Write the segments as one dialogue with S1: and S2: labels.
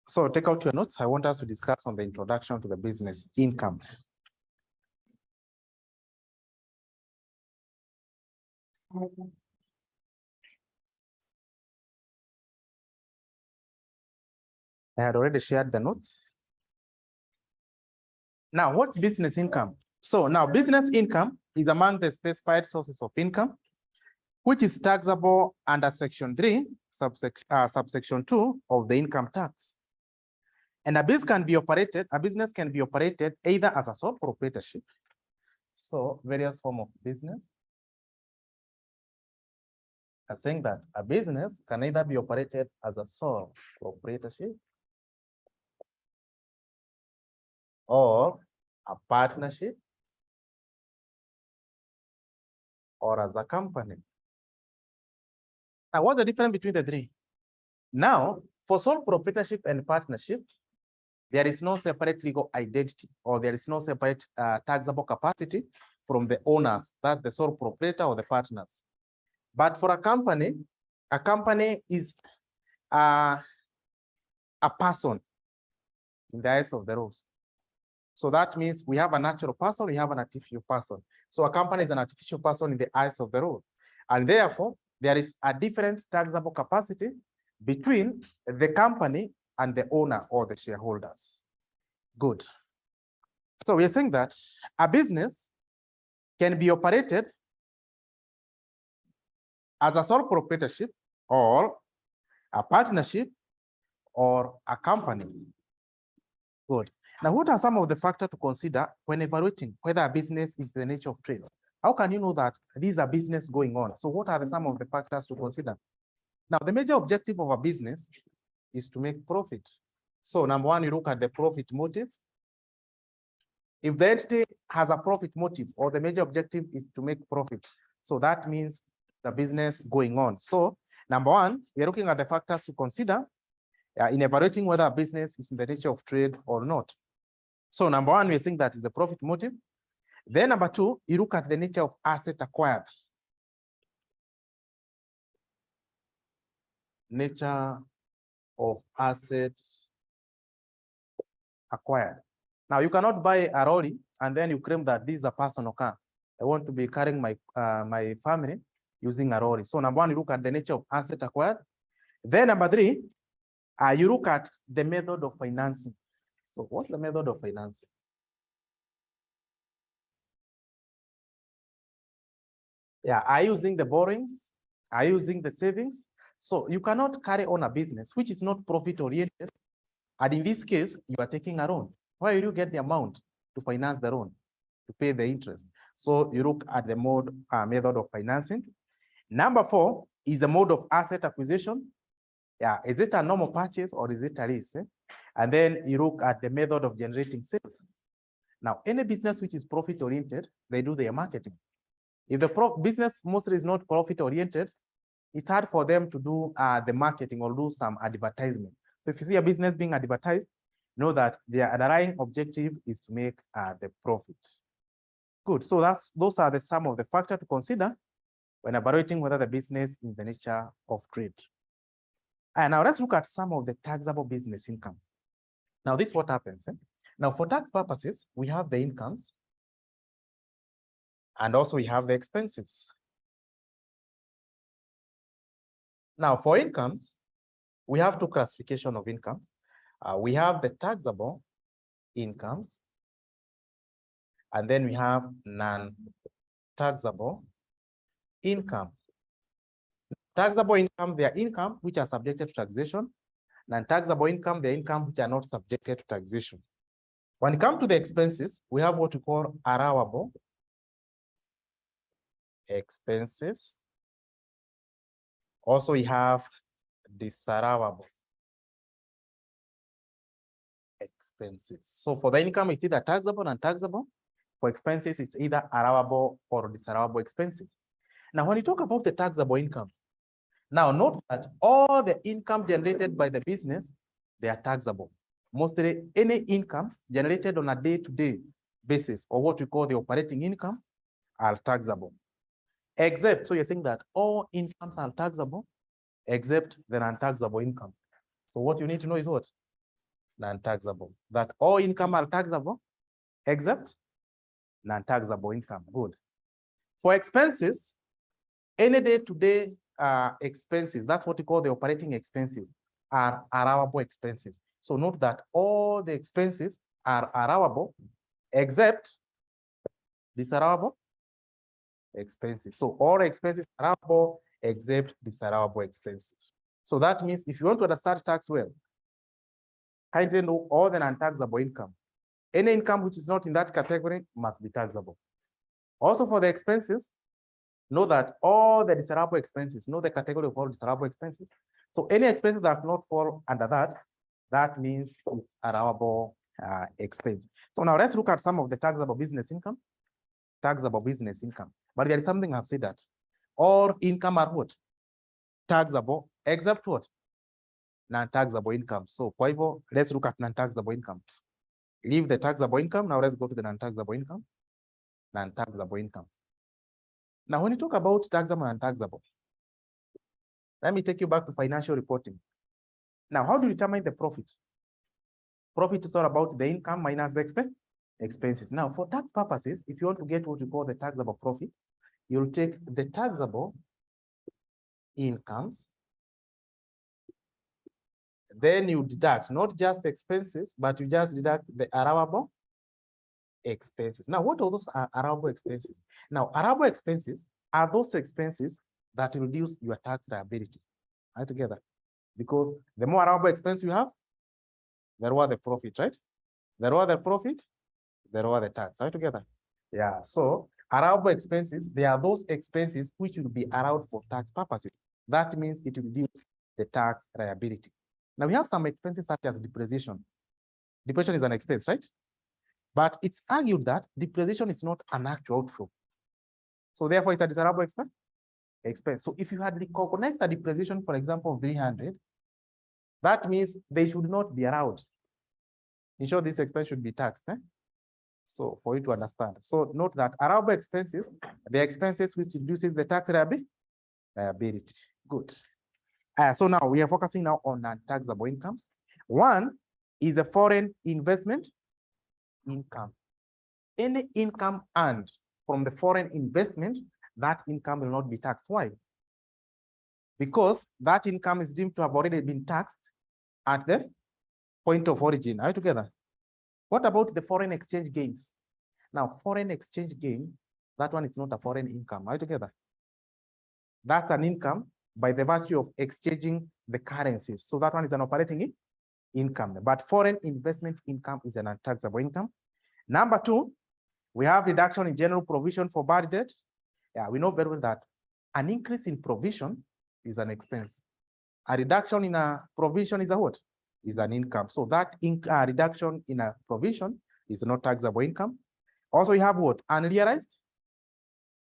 S1: So take out your notes. I want us to discuss on the introduction to the business income. I had already shared the notes. Now, what's business income? So now business income is among the specified sources of income, which is taxable under Section 3, subsection 2 of the income tax. And a business can be operated either as a sole proprietorship. So various forms of business. I'm saying that a business can either be operated as a sole proprietorship or a partnership or as a company. Now, what's the difference between the three? Now, for sole proprietorship and partnership, there is no separate legal identity or there is no separate taxable capacity from the owners, that's the sole proprietor or the partners. But for a company is a person in the eyes of the rules. So that means we have a natural person, we have an artificial person. So a company is an artificial person in the eyes of the rule. And therefore, there is a different taxable capacity between the company and the owner or the shareholders. Good. So we're saying that a business can be operated as a sole proprietorship or a partnership or a company. Good. Now, what are some of the factors to consider when evaluating whether a business is the nature of trade? How can you know that these are business going on? So what are some of the factors to consider? Now, the major objective of a business is to make profit. So number one, you look at the profit motive. If the entity has a profit motive or the major objective is to make profit, so that means the business going on. So number one, we're looking at the factors to consider in evaluating whether a business is in the nature of trade or not. So number one, we think that is the profit motive. Then number two, you look at the nature of asset acquired. Nature of asset acquired. Now you cannot buy a lorry and then you claim that this is a personal car. I want to be carrying my my family using a lorry. So number one, you look at the nature of asset acquired. Then number three, you look at the method of financing. So what's the method of financing? Yeah, are you using the borrowings? Are you using the savings? So you cannot carry on a business which is not profit oriented. And in this case, you are taking a loan. Where will you get the amount to finance the loan, to pay the interest? So you look at the method of financing. Number four is the mode of asset acquisition. Yeah, is it a normal purchase or is it a lease? And then you look at the method of generating sales. Now, any business which is profit oriented, they do their marketing. If the business mostly is not profit oriented, it's hard for them to do the marketing or do some advertisement. So if you see a business being advertised, know that their underlying objective is to make the profit. Good. So those are some of the factors to consider when evaluating whether the business is the nature of trade. And now let's look at some of the taxable business income. Now this is what happens. Now for tax purposes, we have the incomes and also we have the expenses. Now for incomes, we have two classifications of incomes. We have the taxable incomes and then we have non-taxable income. Taxable income, they are income which are subjected to taxation. Non-taxable income, they are income which are not subjected to taxation. When it comes to the expenses, we have what we call allowable expenses. Also, we have disallowable expenses. So for the income, it's either taxable and non-taxable. For expenses, it's either allowable or disallowable expenses. Now, when you talk about the taxable income, now note that all the income generated by the business, they are taxable. Mostly any income generated on a day-to-day basis or what we call the operating income are taxable. Except, so you're saying that all incomes are taxable except the non-taxable income. So what you need to know is what? non-taxable. That all income are taxable except non-taxable income. Good. For expenses, any day-to-day expenses, that's what we call the operating expenses, are allowable expenses. So note that all the expenses are allowable except disallowable expenses. So all expenses are allowable except disallowable expenses. So that means if you want to understand tax well, kindly know all the non-taxable income. Any income which is not in that category must be taxable. Also for the expenses, know that all the disallowable expenses, know the category of all disallowable expenses. So any expenses that not fall under that, that means it's allowable expense. So now let's look at some of the taxable business income. Taxable business income. But there is something I've said that all income are what? Taxable, except what? Non-taxable income. So kwa hivyo, let's look at non-taxable income. Leave the taxable income. Now let's go to the non-taxable income. Non-taxable income. Now, when you talk about taxable and non-taxable, let me take you back to financial reporting. Now, how do you determine the profit? Profit is all about the income minus the expenses. Now, for tax purposes, if you want to get what we call the taxable profit, you'll take the taxable incomes, then you deduct not just expenses, but you just deduct the allowable expenses. Now, what are those allowable expenses? Now, allowable expenses are those expenses that reduce your tax liability. Right, together, because the more allowable expense you have, the lower the profit, right? The lower the profit, the lower the tax. Right, together. Yeah. So allowable expenses, they are those expenses which will be allowed for tax purposes. That means it will reduce the tax liability. Now we have some expenses such as depreciation. Depreciation is an expense, right? But it's argued that depreciation is not an actual outflow. So therefore, it's a disallowable expense. So if you had recognized the depreciation, for example, of 300, that means they should not be allowed. In short, this expense should be taxed. So for you to understand. So note that allowable expenses, the expenses which reduces the tax liability. Good. So now we are focusing now on non-taxable incomes. One is the foreign investment income. Any income earned from the foreign investment, that income will not be taxed. Why? Because that income is deemed to have already been taxed at the point of origin. Are you together? What about the foreign exchange gains? Now, foreign exchange gain, that one is not a foreign income. Are you together? That's an income by the virtue of exchanging the currencies. So that one is an operating income. But foreign investment income is an untaxable income. Number two, we have reduction in general provision for bad debt. Yeah, we know very well that an increase in provision is an expense. A reduction in a provision is a what? Is an income. So that reduction in a provision is not taxable income. Also, you have what? Unrealized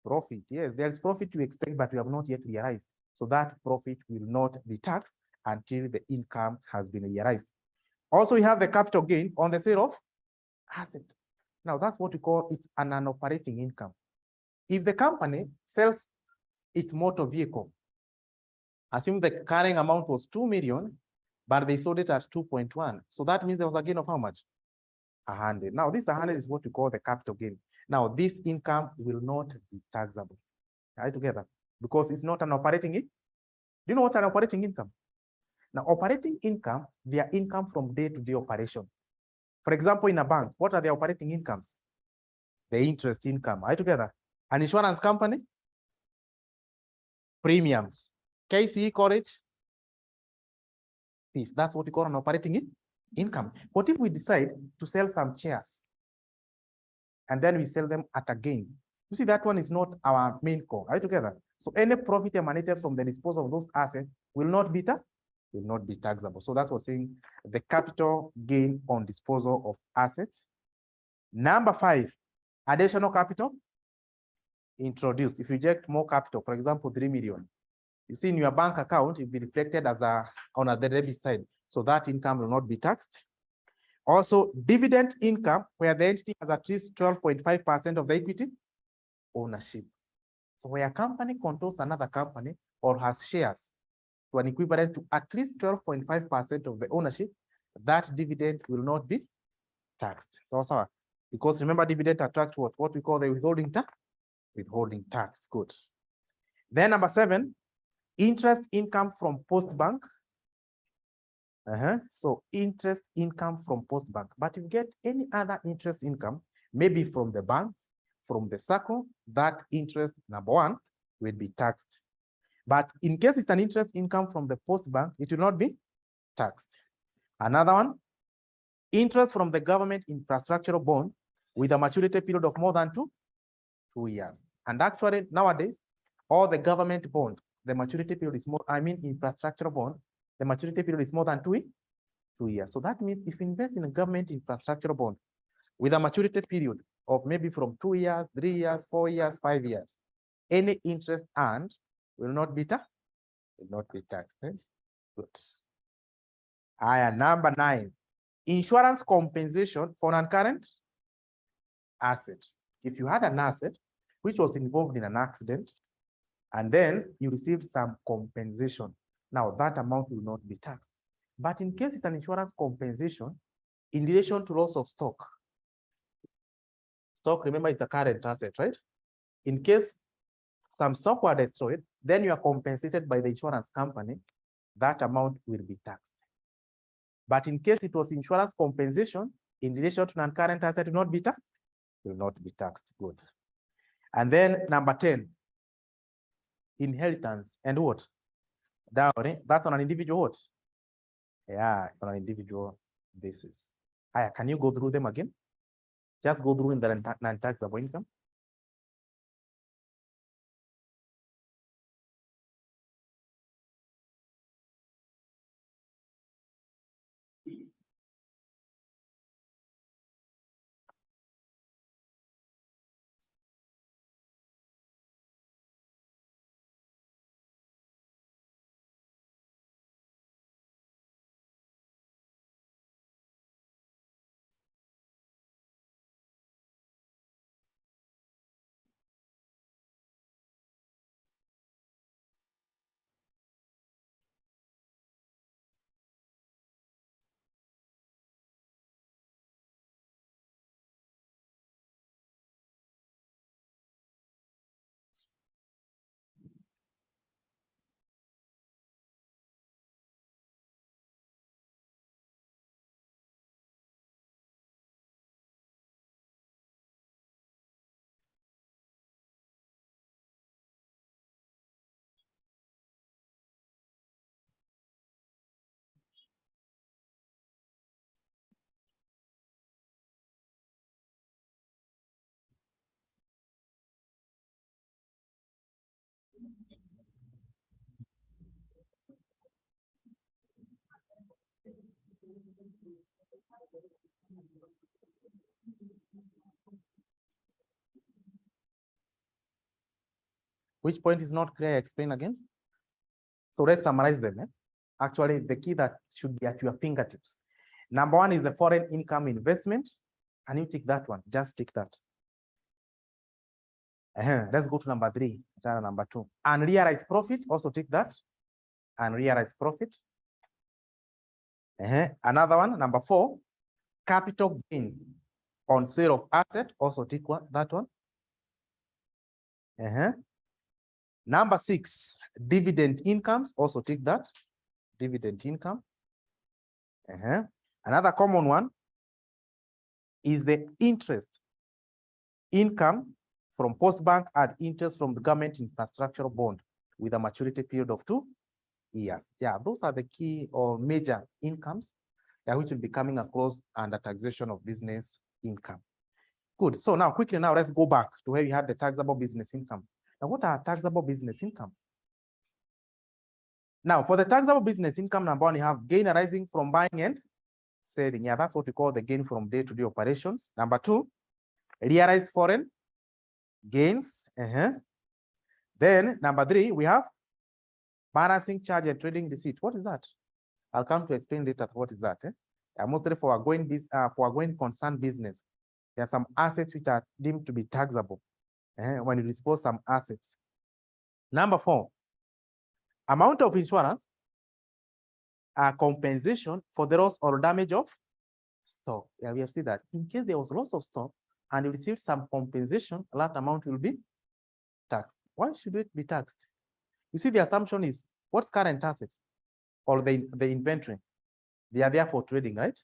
S1: profit. Yes, there is profit you expect, but we have not yet realized. So that profit will not be taxed until the income has been realized. Also, you have the capital gain on the sale of asset. Now, that's what we call it's an operating income. If the company sells its motor vehicle, assume the carrying amount was 2 million, but they sold it at 2.1. So that means there was a gain of how much? 100. Now, this 100 is what we call the capital gain. Now, this income will not be taxable. Are you together? Because it's not an operating income. Do you know what's an operating income? Now, operating income, they are income from day-to-day operation. For example, in a bank, what are the operating incomes? The interest income. Are you together? An insurance company? Premiums. KCE college? Fees. That's what we call an operating income. What if we decide to sell some chairs and then we sell them at a gain? You see, that one is not our main core. Are you together? So any profit emanated from the disposal of those assets will not be taxable. So that's what we're saying, the capital gain on disposal of assets. Number 5, additional capital introduced. If you inject more capital, for example, 3 million, you see in your bank account, it will be reflected as on the debit side. So that income will not be taxed. Also, dividend income, where the entity has at least 12.5% of the equity ownership. So where a company controls another company or has shares to an equivalent to at least 12.5% of the ownership, that dividend will not be taxed. So, because remember, dividend attract what we call the withholding tax. Withholding tax. Good. Then number 7, interest income from post bank. So interest income from post bank. But if you get any other interest income, maybe from the banks, from the circle, that interest, number 1, will be taxed. But in case it's an interest income from the post bank, it will not be taxed. Another one, interest from the government infrastructural bond with a maturity period of more than 2 years. And actually, nowadays, all the government bond, the maturity period is more, infrastructural bond, the maturity period is more than 2 years. So that means if you invest in a government infrastructure bond with a maturity period of maybe from 2 years, 3 years, 4 years, 5 years, any interest earned will not be taxed. Good. Number 9, insurance compensation for non-current asset. If you had an asset which was involved in an accident, and then you received some compensation, now that amount will not be taxed. But in case it's an insurance compensation in relation to loss of stock, remember, it's a current asset, right? In case some stock were destroyed, then you are compensated by the insurance company, that amount will be taxed. But in case it was insurance compensation in relation to non-current asset, will not be taxed. Good. And then number 10, inheritance and what? Dowry. That's on an individual what? Yeah, on an individual basis. Can you go through them again? Just go through in the non-taxable income. Which point is not clear? Explain again. So let's summarize them. Actually, the key that should be at your fingertips. Number 1 is the foreign income investment. And you take that one. Just take that. Let's go to number 3. Number 2. Unrealized profit. Also take that. Unrealized profit. Another one, number 4. Capital gains on sale of asset. Also take that one. Number 6, dividend incomes. Also take that. Dividend income. Another common one is the interest income from post bank and interest from the government infrastructure bond with a maturity period of 2 years. Yeah, those are the key or major incomes which will be coming across under taxation of business income. Good. So now quickly, let's go back to where we had the taxable business income. Now, what are taxable business income? Now, for the taxable business income, number 1, you have gain arising from buying and selling. Yeah, that's what we call the gain from day-to-day operations. Number 2, realized foreign gains. Then number 3, we have balancing charge and trading receipt. What is that? I'll come to explain later what is that. Mostly for a going concern business, there are some assets which are deemed to be taxable when you dispose some assets. Number 4, amount of insurance compensation for the loss or damage of stock. Yeah, we have seen that in case there was loss of stock and you received some compensation, that amount will be taxed. Why should it be taxed? You see, the assumption is what's current assets or the inventory? They are there for trading, right?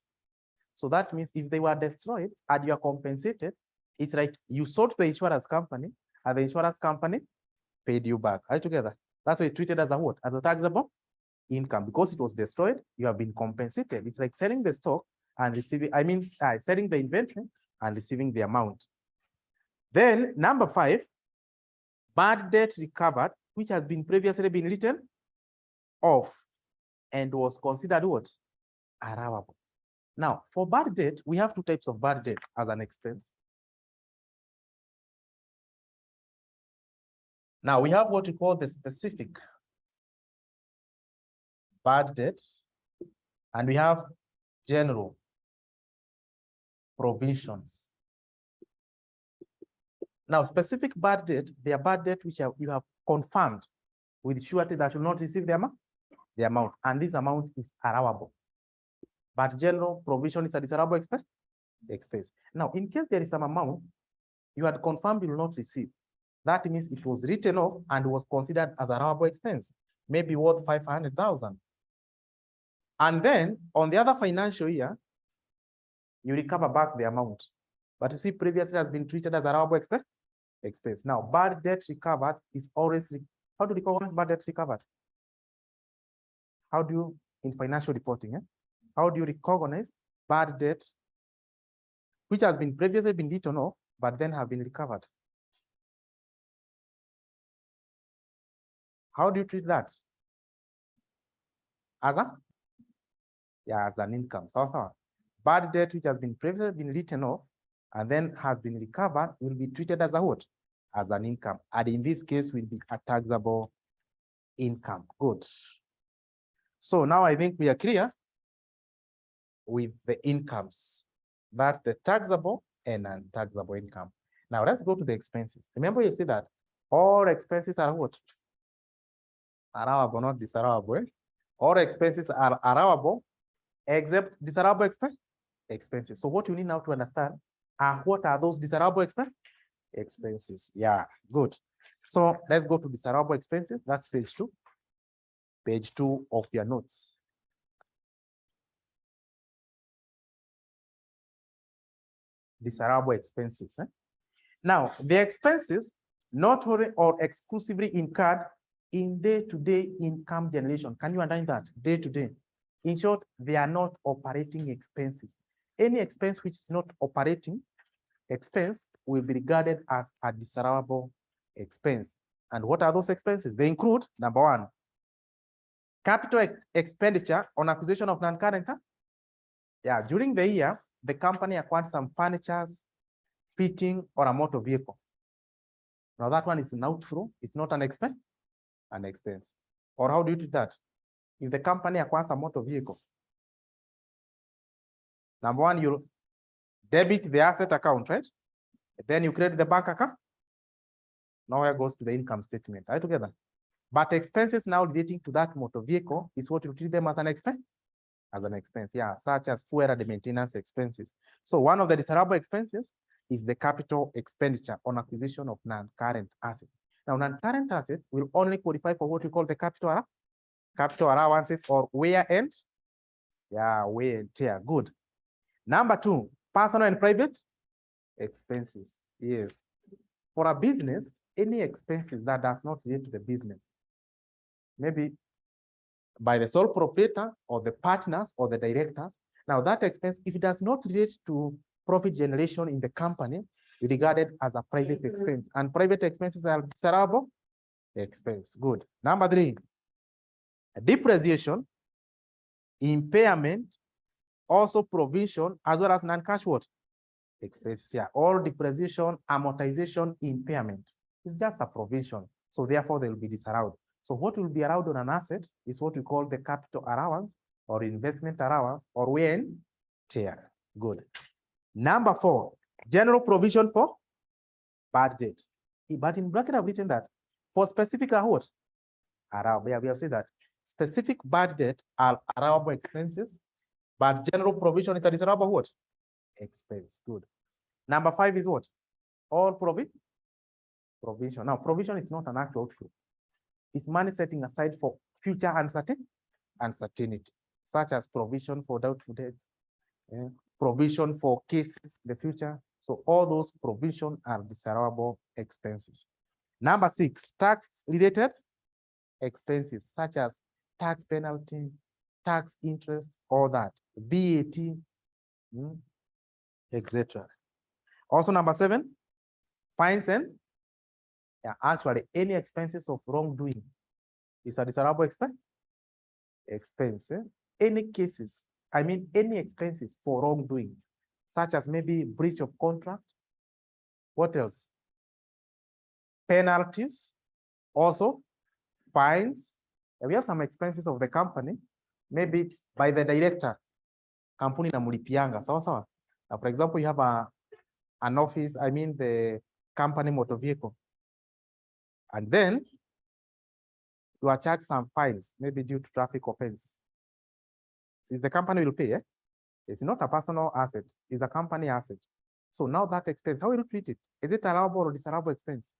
S1: So that means if they were destroyed and you are compensated, it's like you sold to the insurance company and the insurance company paid you back. Are you together? That's why it's treated as a what? As a taxable income. Because it was destroyed, you have been compensated. It's like selling the stock and receiving, selling the inventory and receiving the amount. Then number 5, bad debt recovered, which has been previously been written off and was considered what? Allowable. Now, for bad debt, we have 2 types of bad debt as an expense. Now, we have what we call the specific bad debt, and we have general provisions. Now, specific bad debt, they are bad debt which you have confirmed with surety that you will not receive the amount, and this amount is allowable. But general provision is a disallowable expense. Now, in case there is some amount you had confirmed you will not receive, that means it was written off and was considered as allowable expense, maybe worth 500,000. And then on the other financial year, you recover back the amount. But you see, previously has been treated as allowable expense. Now, bad debt recovered is always, how do you recognize bad debt recovered? How do you, in financial reporting, how do you recognize bad debt which has been previously been written off, but then have been recovered? How do you treat that? As an income. So, bad debt which has been previously been written off and then has been recovered will be treated as a what? As an income. And in this case will be a taxable income. Good. So now I think we are clear with the incomes. That's the taxable and non-taxable income. Now let's go to the expenses. Remember, you see that all expenses are what? Allowable, not disallowable. All expenses are allowable except disallowable expenses. So what you need now to understand are what are those disallowable expenses? Yeah, good. So let's go to disallowable expenses. That's page 2. Page 2 of your notes. Disallowable expenses. Now, the expenses not only or exclusively incurred in day-to-day income generation. Can you understand that? Day-to-day. In short, they are not operating expenses. Any expense which is not operating expense will be regarded as a disallowable expense. And what are those expenses? They include, number 1, capital expenditure on acquisition of non-current. Yeah, during the year, the company acquired some furniture, fitting, or a motor vehicle. Now that one is an outflow. It's not an expense. An expense. Or how do you do that? If the company acquires a motor vehicle, number 1, you debit the asset account, right? Then you create the bank account. Now it goes to the income statement. Are you together? But expenses now relating to that motor vehicle is what you treat them as an expense. As an expense, yeah, such as fuel and maintenance expenses. So one of the disallowable expenses is the capital expenditure on acquisition of non-current assets. Now, non-current assets will only qualify for what we call the capital allowances or wear and tear. Good. Number 2, personal and private expenses. Yes. For a business, any expenses that does not relate to the business, maybe by the sole proprietor or the partners or the directors. Now that expense, if it does not relate to profit generation in the company, is regarded as a private expense. And private expenses are disallowable expense. Good. Number 3, depreciation, impairment, also provision, as well as non-cash what? Expenses. Yeah, all depreciation, amortization, impairment is just a provision. So therefore, they will be disallowed. So what will be allowed on an asset is what we call the capital allowance or investment allowance or wear and tear. Good. Number 4, general provision for bad debt. But in bracket, I've written that for specific what? We have said that Specific bad debt are allowable expenses, but general provision is a disallowable what? Expense. Good. Number 5 is what? All provision. Now, provision is not an actual outflow. It's money setting aside for future uncertainty, such as provision for doubtful debts, provision for cases in the future. So all those provisions are disallowable expenses. Number 6, tax-related expenses, such as tax penalty, tax interest, all that, VAT, etc. Also, number 7, fines and actually any expenses of wrongdoing is a disallowable expense. Any cases, I mean any expenses for wrongdoing, such as maybe breach of contract. What else? Penalties, also fines. We have some expenses of the company, maybe by the director. Kampuni na mulipianga, sawa. For example, you have an office, I mean the company motor vehicle. And then you are charged some fines, maybe due to traffic offense. So the company will pay, It's not a personal asset, it's a company asset. So now that expense, how will you treat it? Is it allowable or disallowable expense?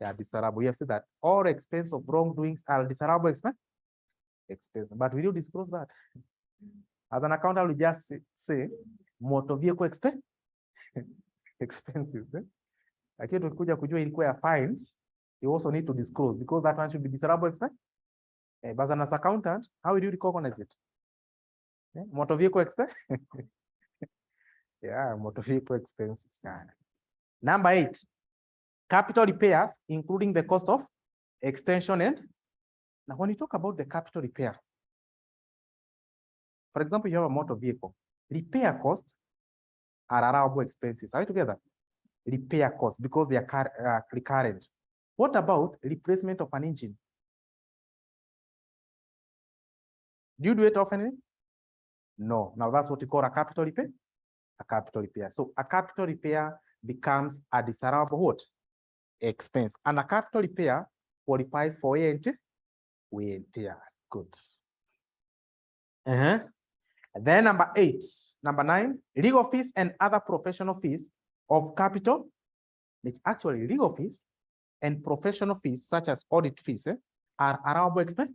S1: Yeah, disallowable. You have said that all expense of wrongdoings are disallowable expense. But will you disclose that? As an accountant, I will just say motor vehicle expense. Expenses. Lakini tukikuja kujua ilikuwa ya fines, you also need to disclose because that one should be disallowable expense. But as an accountant, how will you recognize it? Motor vehicle expense. Yeah, motor vehicle expenses. Number 8, capital repairs, including the cost of extension. And now when you talk about the capital repair, for example, you have a motor vehicle, repair costs are allowable expenses. Are we together? Repair costs, because they are recurrent. What about replacement of an engine? Do you do it often? No. Now that's what you call a capital repair. A capital repair. So a capital repair becomes a disallowable what? Expense. And a capital repair qualifies for wear and tear. Good. Then number 8, number 9, legal fees and other professional fees of capital. It's actually legal fees and professional fees, such as audit fees, are allowable expense.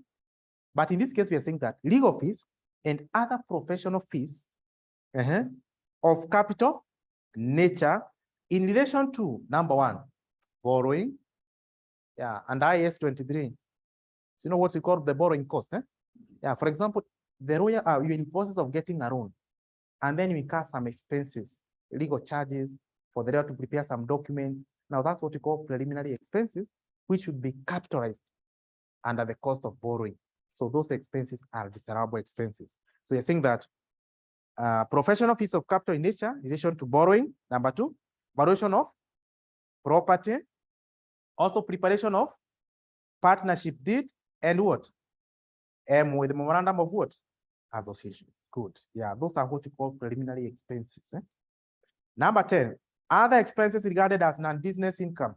S1: But in this case, we are saying that legal fees and other professional fees of capital nature in relation to number 1, borrowing. Yeah, and IS 23. So you know what we call the borrowing cost. Yeah, for example, the lawyer, you're in the process of getting a loan, and then you incur some expenses, legal charges for the lawyer to prepare some documents. Now that's what we call preliminary expenses, which should be capitalized under the cost of borrowing. So those expenses are disallowable expenses. So you're saying that professional fees of capital in nature in relation to borrowing. Number 2, valuation of property, also preparation of partnership deed, and what? With the memorandum of what? Association. Good. Yeah, those are what you call preliminary expenses. Number 10, other expenses regarded as non-business income.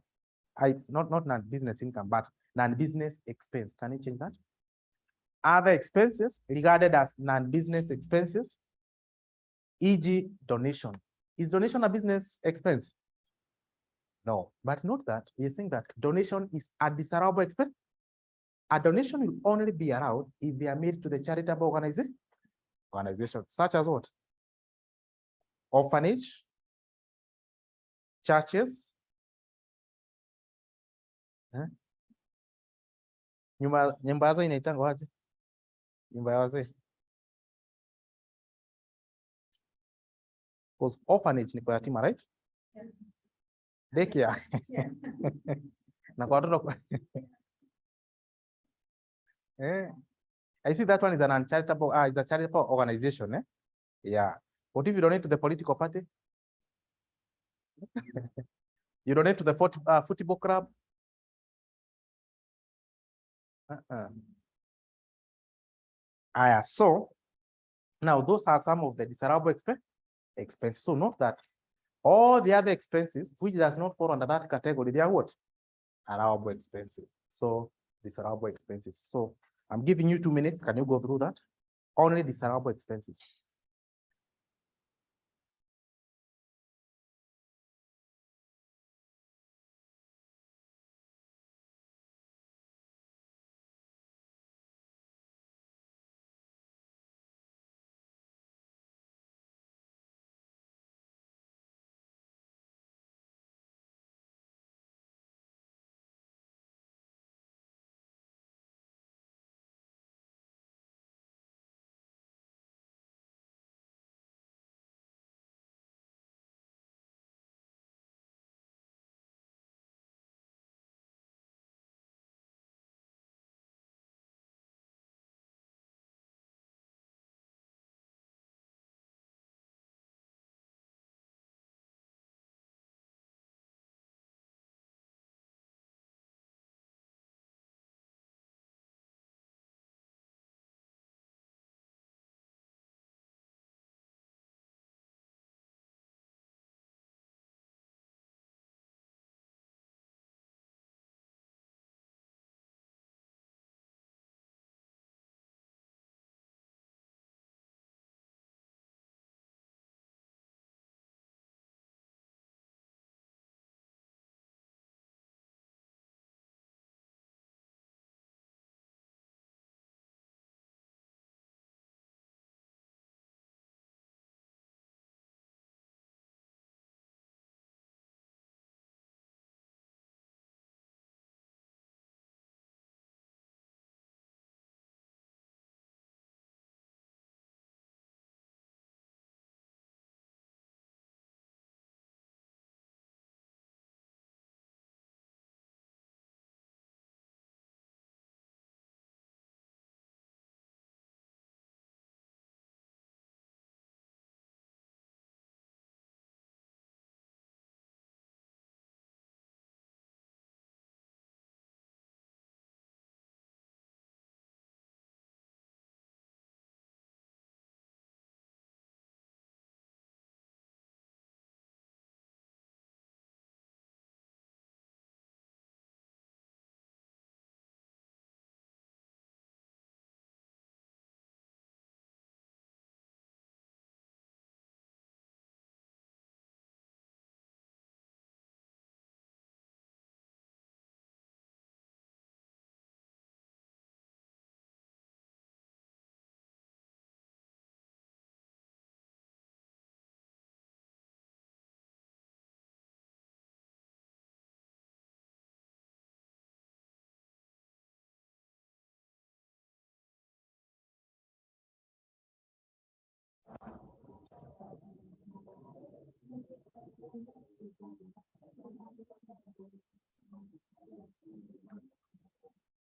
S1: Not non-business income, but non-business expense. Can you change that? Other expenses regarded as non-business expenses, e.g. donation. Is donation a business expense? No, but note that we are saying that donation is a disallowable expense. A donation will only be allowed if they are made to the charitable organization, such as what? Orphanage, churches, nyumba yazo inaitangwa aje? Nyumba ya wazee. Because orphanage ni kwa yatima, right? Yeah. Daycare. Yeah. Na kwa watoto. I see that one is an uncharitable, it's a charitable organization. Yeah. What if you donate to the political party? You donate to the football club? So now those are some of the disallowable expenses. So note that all the other expenses which does not fall under that category, they are what? Allowable expenses. So disallowable expenses. So I'm giving you 2 minutes. Can you go through that? Only disallowable expenses.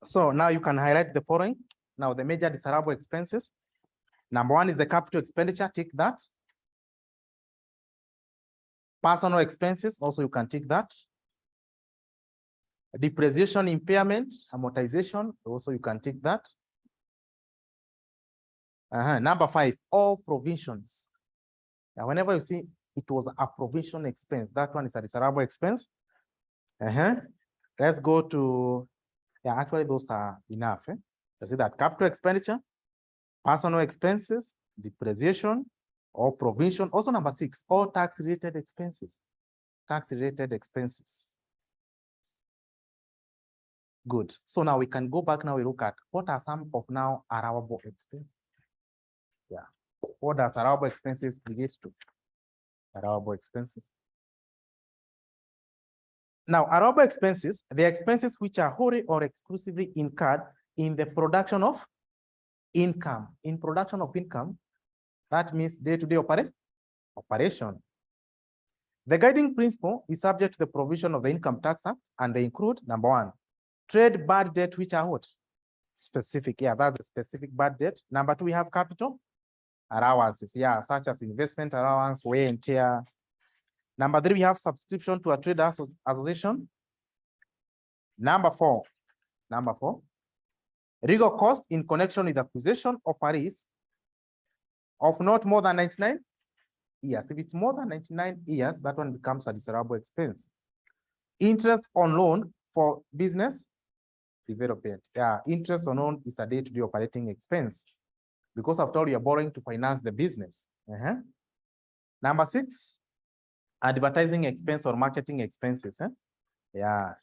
S1: So now you can highlight the following. Now the major disallowable expenses. Number one is the capital expenditure, tick that. Personal expenses, also you can tick that. Depreciation, impairment, amortization, also you can tick that. Number five, all provisions. Now, whenever you see it was a provision expense, that one is a disallowable expense. Let's go to, yeah, actually those are enough. You see that capital expenditure, personal expenses, depreciation, or provision. Also number six, all tax-related expenses. Tax-related expenses. Good. So now we can go back. Now we look at what are some of now allowable expenses. Yeah. What does allowable expenses relate to? Allowable expenses. Now, allowable expenses, the expenses which are wholly or exclusively incurred in the production of income. In production of income, that means day-to-day operation. The guiding principle is subject to the provision of the Income Tax Act, and they include, number one, trade bad debt, which are what? Specific, yeah, that's the specific bad debt. Number two, we have capital allowances, yeah, such as investment allowance, wear and tear. Number three, we have subscription to a trade association. Number four, legal cost in connection with acquisition of a lease of not more than 99 years. If it's more than 99 years, that one becomes a disallowable expense. Interest on loan for business, Development. Yeah, interest on loan is a day-to-day operating expense because after all, you're borrowing to finance the business. Number 6, advertising expense or marketing expenses. Yeah.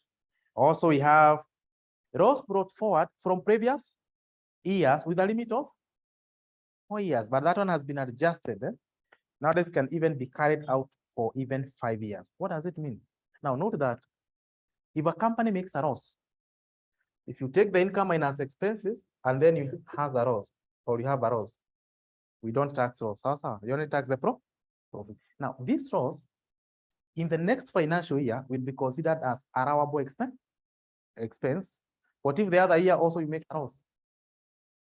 S1: Also, we have rows brought forward from previous years with a limit of 4 years, but that one has been adjusted. Now this can even be carried out for even 5 years. What does it mean? Now note that if a company makes a loss, if you take the income minus expenses and then you have a loss, or you have a loss, we don't tax loss. You only tax the profit. Now this loss in the next financial year will be considered as allowable expense. What if the other year also you make a loss?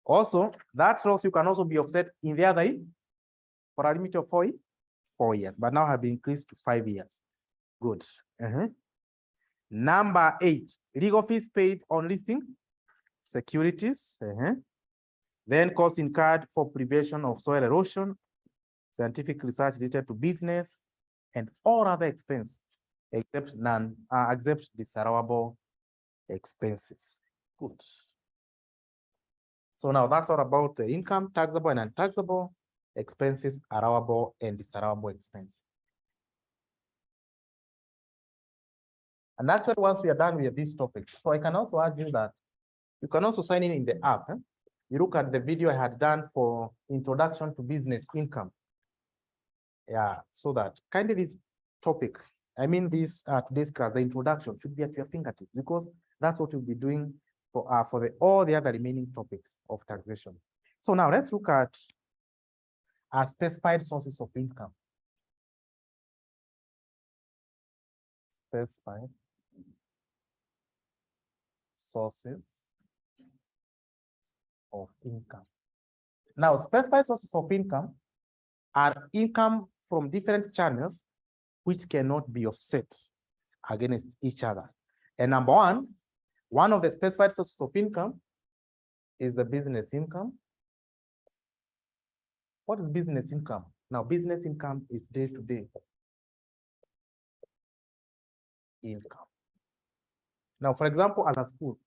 S1: Also, that loss you can also be offset in the other year for a limit of 4 years, but now have been increased to 5 years. Good. Number 8, legal fees paid on listing securities. Then costs incurred for prevention of soil erosion, scientific research related to business, and all other expense except except disallowable expenses. Good. So now that's all about the income, taxable and non-taxable expenses, allowable and disallowable expenses. And actually, once we are done with this topic, so I can also argue that you can also sign in the app. You look at the video I had done for introduction to business income. Yeah, so that kind of this topic, I mean this today's class, the introduction should be at your fingertips because that's what you'll be doing for all the other remaining topics of taxation. So now let's look at specified sources of income. Specified sources of income. Now, specified sources of income are income from different channels which cannot be offset against each other. And number one of the specified sources of income is the business income. What is business income? Now, business income is day-to-day income. Now, for example, as a school,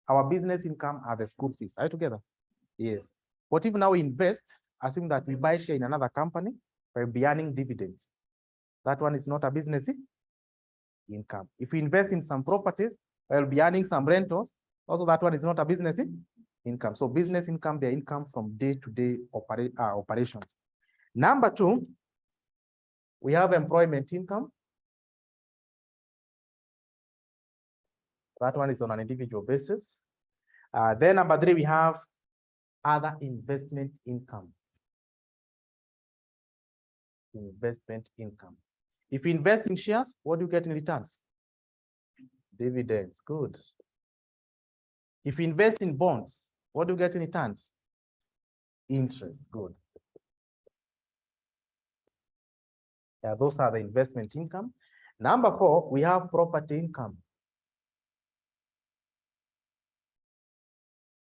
S1: our business income are the school fees. Are you together? Yes. What if now we invest, assume that we buy share in another company, we'll be earning dividends. That one is not a business income. If we invest in some properties, we'll be earning some rentals. Also, that one is not a business income. So business income, their income from day-to-day operations. Number 2, we have employment income. That one is on an individual basis. Then number 3, we have other investment income. Investment income. If you invest in shares, what do you get in returns? Dividends. Good. If you invest in bonds, what do you get in returns? Interest. Good. Yeah, those are the investment income. Number 4, we have property income.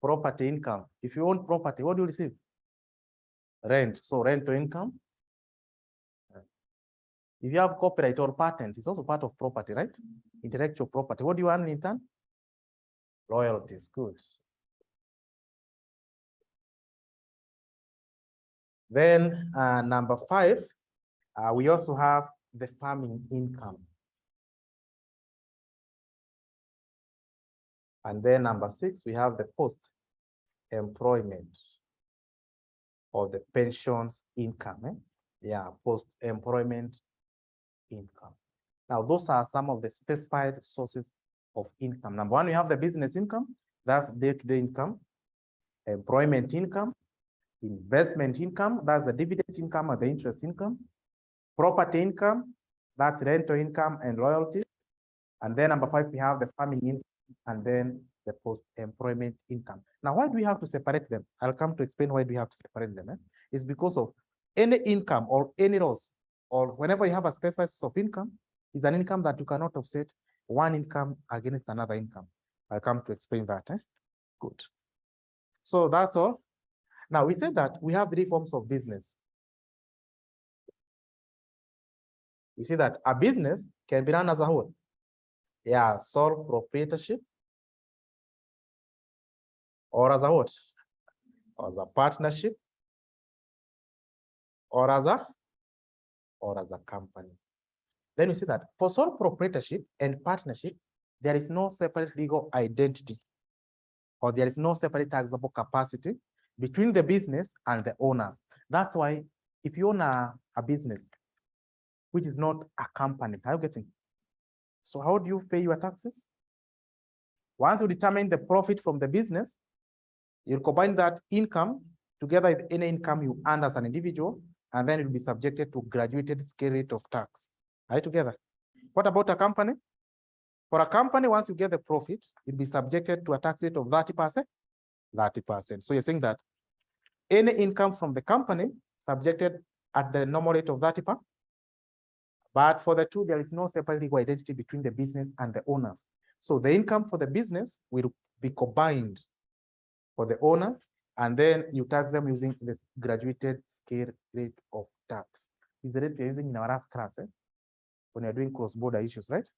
S1: Property income. If you own property, what do you receive? Rent. So rental income. If you have copyright or patent, it's also part of property, right? Intellectual property. What do you earn in return? Royalties. Good. Then number 5, we also have the farming income. And then number 6, we have the post-employment or the pensions income. Yeah, post-employment income. Now, those are some of the specified sources of income. Number 1, we have the business income. That's day-to-day income. Employment income. Investment income. That's the dividend income or the interest income. Property income. That's rental income and royalties. And then number 5, we have the farming income and then the post-employment income. Now, why do we have to separate them? I'll come to explain why do we have to separate them. It's because of any income or any loss, or whenever you have a specified source of income, is an income that you cannot offset one income against another income. I'll come to explain that. Good. So that's all. Now, we said that we have 3 forms of business. We see that a business can be run as a whole. Yeah, sole proprietorship. or as a what? Or as a partnership, or as a company. Then you see that for sole proprietorship and partnership, there is no separate legal identity, or there is no separate taxable capacity between the business and the owners. That's why if you own a business, which is not a company, are you getting? So how do you pay your taxes? Once you determine the profit from the business, you combine that income together with any income you earn as an individual, and then it will be subjected to graduated scale rate of tax. Are you together? What about a company? For a company, once you get the profit, it'll be subjected to a tax rate of 30%. 30%. So you're saying that any income from the company subjected at the normal rate of 30%. But for the two, there is no separate legal identity between the business and the owners. So the income for the business will be combined for the owner, and then you tax them using this graduated scale rate of tax. Is the rate you're using in our last class, when you're doing cross-border issues, right?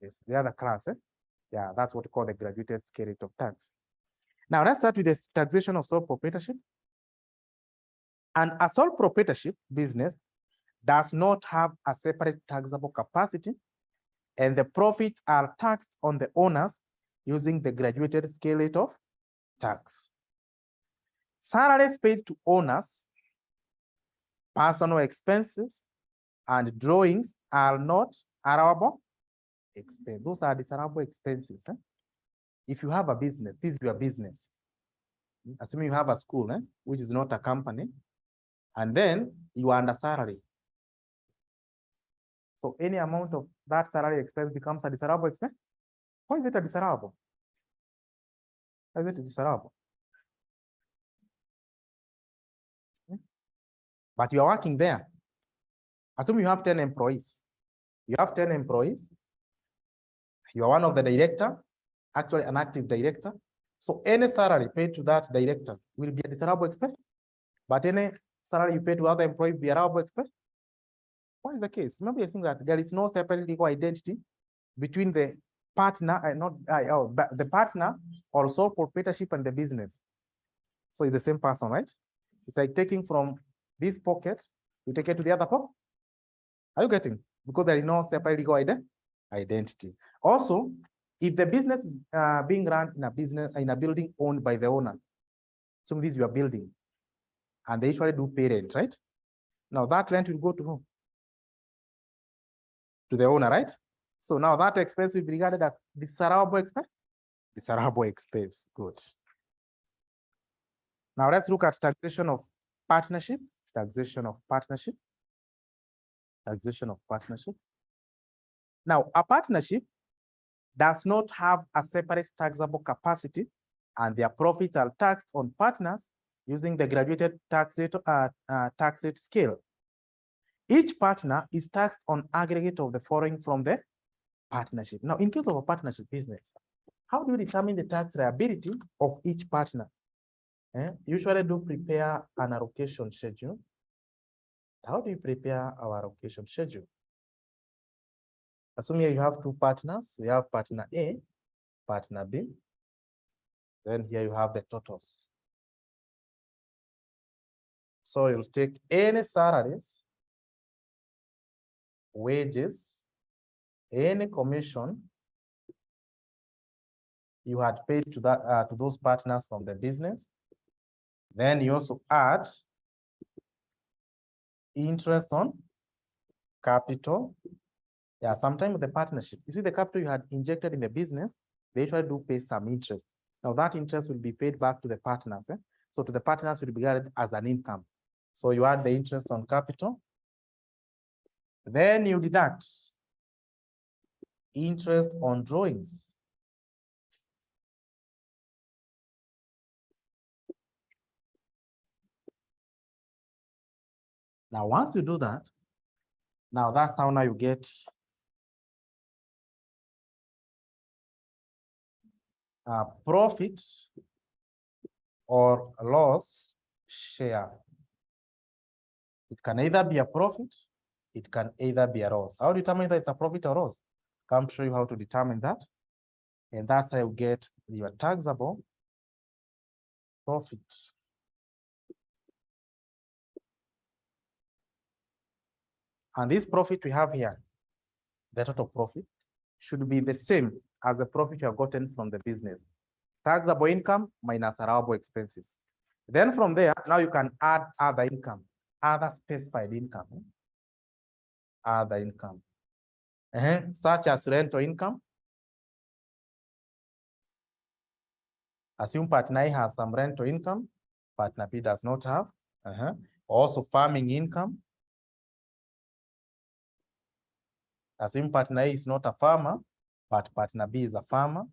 S1: Yes, the other class, yeah, that's what we call the graduated scale rate of tax. Now let's start with the taxation of sole proprietorship. And a sole proprietorship business does not have a separate taxable capacity, and the profits are taxed on the owners using the graduated scale rate of tax. Salaries paid to owners, personal expenses, and drawings are not allowable expense. Those are disallowable expenses. If you have a business, this is your business. Assuming you have a school, which is not a company, and then you are under salary. So any amount of that salary expense becomes a disallowable expense. Why is it a disallowable? Why is it a disallowable? But you are working there. Assume you have 10 employees. You have 10 employees. You are one of the director, actually an active director. So any salary paid to that director will be a disallowable expense. But any salary you pay to other employees will be allowable expense. What is the case? Remember, you're saying that there is no separate legal identity between the partner and the partner or sole proprietorship and the business. So it's the same person, right? It's like taking from this pocket, you take it to the other pocket. Are you getting? Because there is no separate legal identity. Also, if the business is being run in a building owned by the owner, so this is your building, and they usually do pay rent, right? Now that rent will go to whom? To the owner, right? So now that expense will be regarded as disallowable expense. Disallowable expense. Good. Now let's look at taxation of partnership. Taxation of partnership. Taxation of partnership. Now, a partnership does not have a separate taxable capacity, and their profits are taxed on partners using the graduated tax rate scale. Each partner is taxed on aggregate of the following from the partnership. Now, in case of a partnership business, how do you determine the tax liability of each partner? Usually do prepare an allocation schedule. How do you prepare our allocation schedule? Assuming you have two partners, we have partner A, partner B. Then here you have the totals. So you'll take any salaries, wages, any commission you had paid to that to those partners from the business. Then you also add interest on capital. Yeah, sometimes the partnership. You see the capital you had injected in the business, they usually do pay some interest. Now that interest will be paid back to the partners. So to the partners will be regarded as an income. So you add the interest on capital. Then you deduct interest on drawings. Now, once you do that, now that's how now you get a profit or loss share. It can either be a profit, it can either be a loss. How do you determine that it's a profit or loss? I'll show you how to determine that. And that's how you get your taxable profit. And this profit we have here, the total profit, should be the same as the profit you have gotten from the business. Taxable income minus allowable expenses. Then from there, now you can add other income, other specified income. Other income. Such as rental income. Assume partner A has some rental income, partner B does not have. Also farming income. Assume partner A is not a farmer, but partner B is a farmer.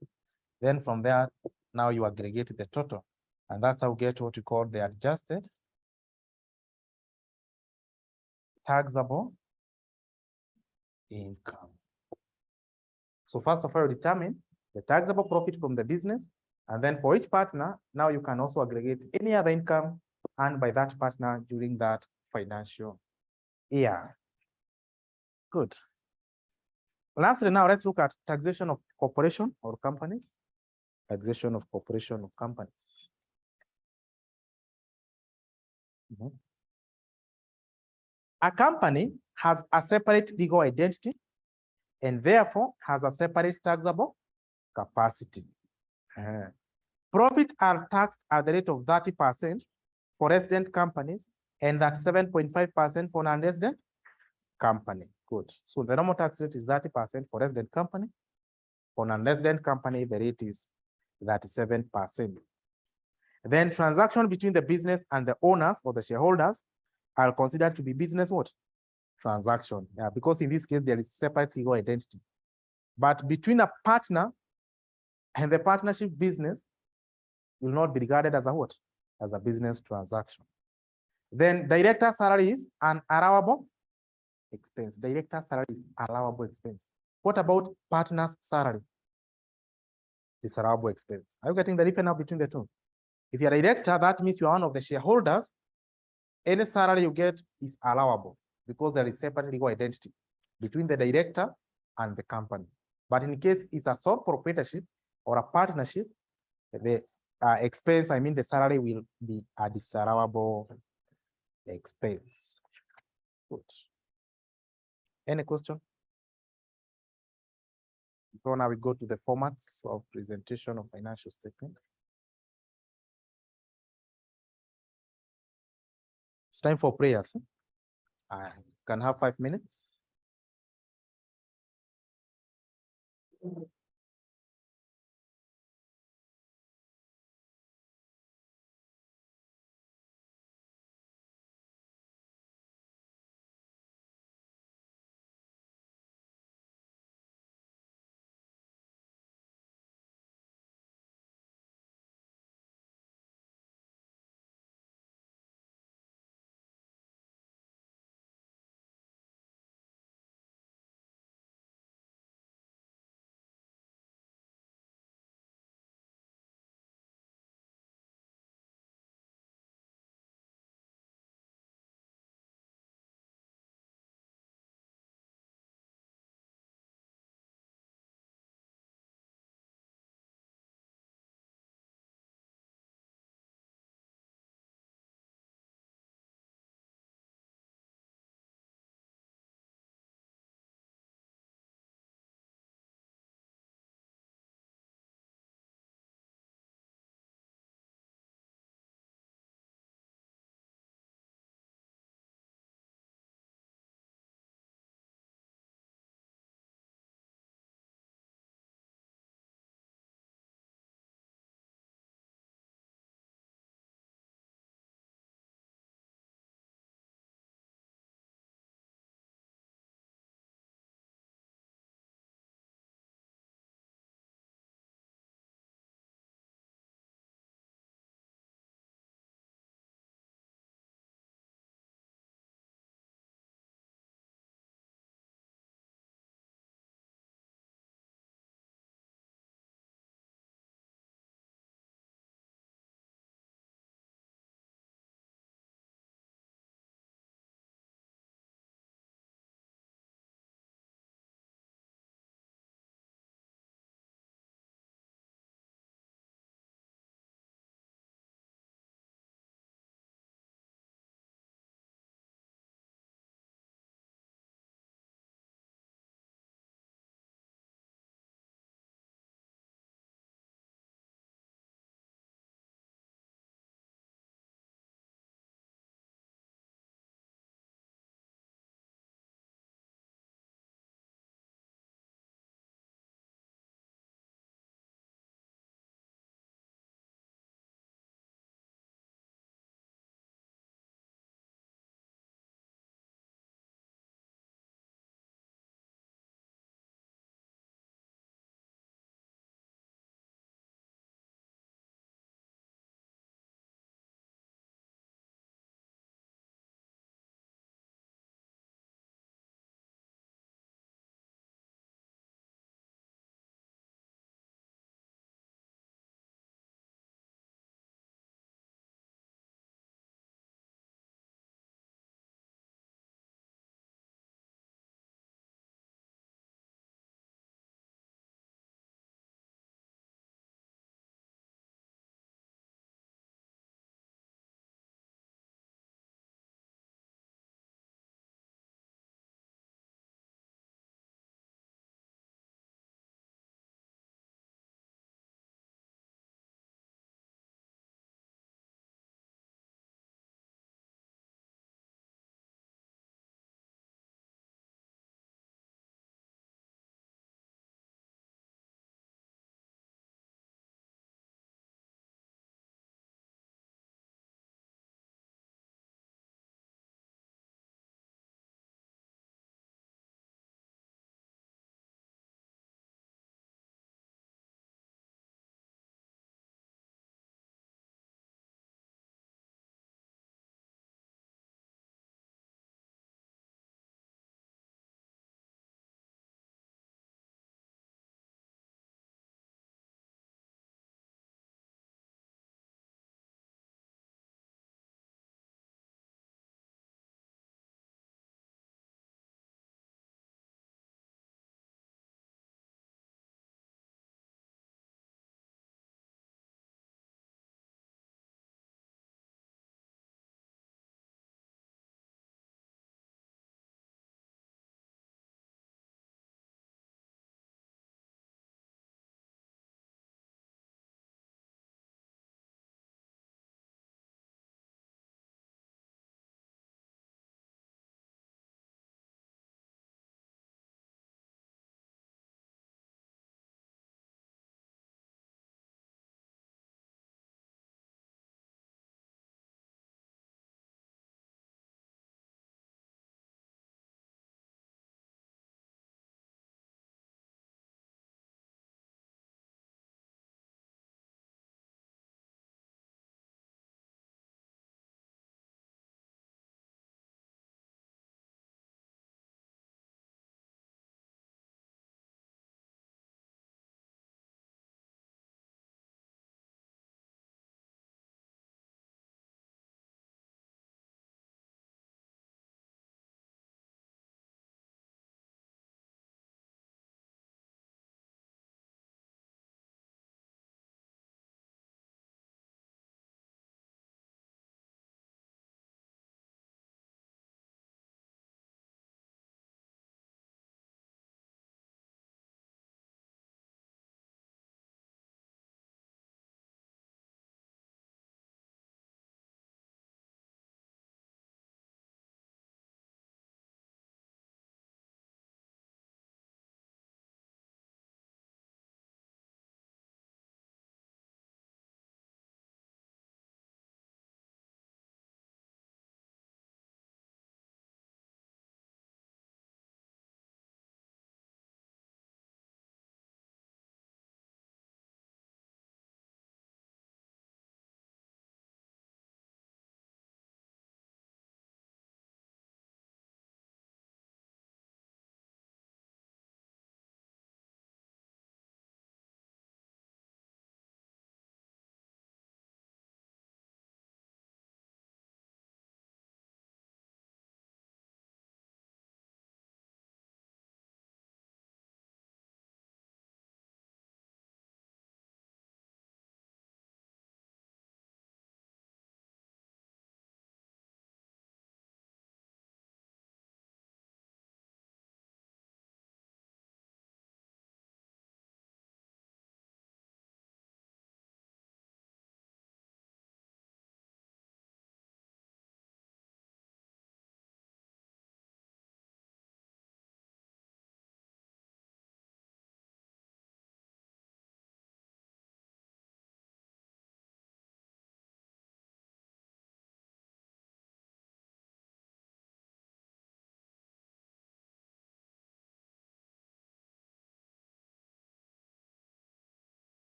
S1: Then from there, now you aggregate the total. And that's how you get what we call the adjusted taxable income. So first of all, determine the taxable profit from the business. And then for each partner, now you can also aggregate any other income earned by that partner during that financial year. Good. Lastly, now let's look at taxation of corporation or companies. Taxation of corporation or companies. A company has a separate legal identity and therefore has a separate taxable capacity. Profit are taxed at the rate of 30% for resident companies and that 7.5% for non-resident company. Good. So the normal tax rate is 30% for resident company. For non-resident company, the rate is 37%. Then transaction between the business and the owners or the shareholders are considered to be business what? Transaction. Yeah, because in this case, there is separate legal identity. But between a partner and the partnership business will not be regarded as a what? As a business transaction. Then director salary is an allowable expense. Director salary is allowable expense. What about partner's salary? Disallowable expense. Are you getting the difference now between the two? If you're a director, that means you're one of the shareholders. Any salary you get is allowable because there is separate legal identity between the director and the company. But in case it's a sole proprietorship or a partnership, the expense, I mean the salary will be a disallowable expense. Good. Any question? So now we go to the formats of presentation of financial statement. It's time for prayers. I can have 5 minutes.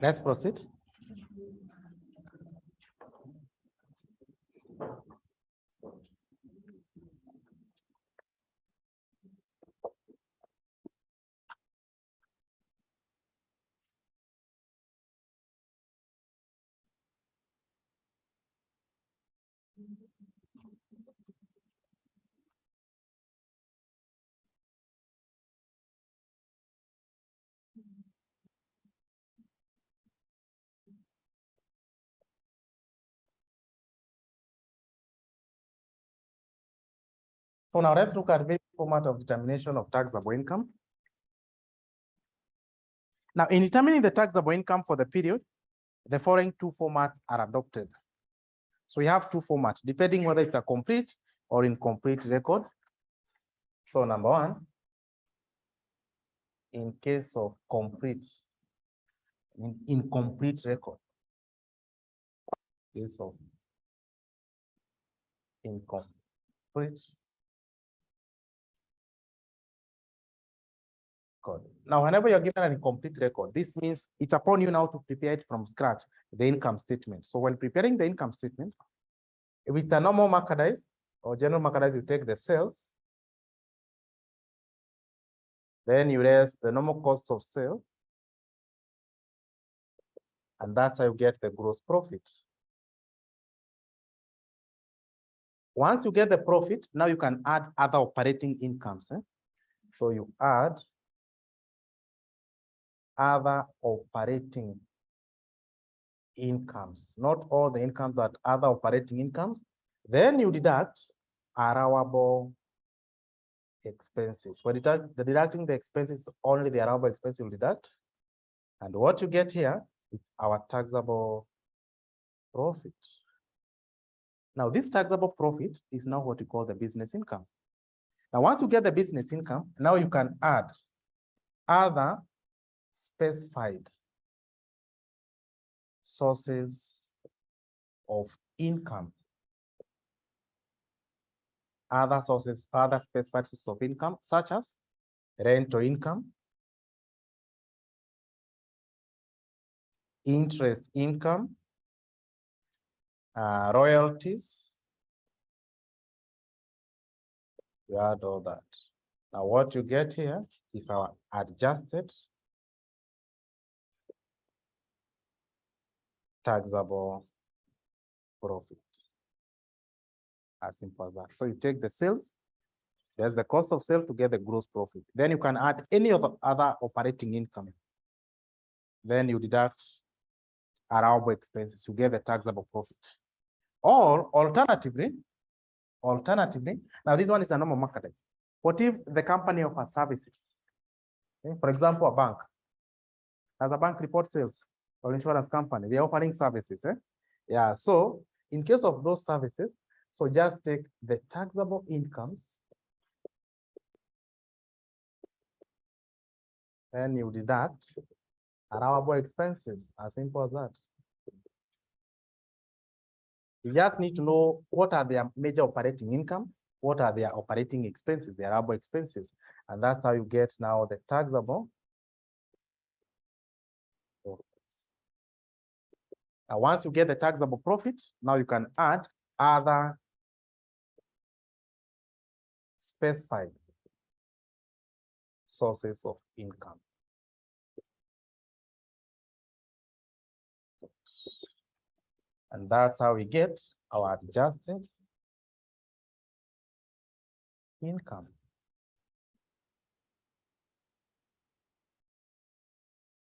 S1: Let's proceed. So now let's look at the format of determination of taxable income. Now, in determining the taxable income for the period, the following two formats are adopted. So we have two formats, depending whether it's a complete or incomplete record. So number one, in case of complete, incomplete record, case of incomplete record. Now, whenever you're given an incomplete record, this means it's upon you now to prepare it from scratch, the income statement. So when preparing the income statement, if it's a normal merchandise or general merchandise, you take the sales, then you raise the normal cost of sale, and that's how you get the gross profit. Once you get the profit, now you can add other operating incomes. So you add other operating incomes, not all the incomes, but other operating incomes. Then you deduct allowable expenses. When deducting the expenses, only the allowable expenses will deduct. And what you get here is our taxable profit. Now, this taxable profit is now what we call the business income. Now, once you get the business income, now you can add other specified sources of income. Other specified sources of income, such as rental income, interest income, royalties. You add all that. Now, what you get here is our adjusted taxable profit. As simple as that. So you take the sales, there's the cost of sale to get the gross profit. Then you can add any of the other operating income. Then you deduct allowable expenses, you get the taxable profit. Or alternatively, now this one is a normal merchandise. What if the company offers services? Okay? For example, a bank. As a bank report sales or insurance company, they're offering services. Yeah, so in case of those services, so just take the taxable incomes and you deduct allowable expenses, as simple as that. You just need to know what are their major operating income, what are their operating expenses, their allowable expenses, and that's how you get now the taxable profits. Now, once you get the taxable profit, now you can add other specified sources of income. And that's how we get our adjusted income.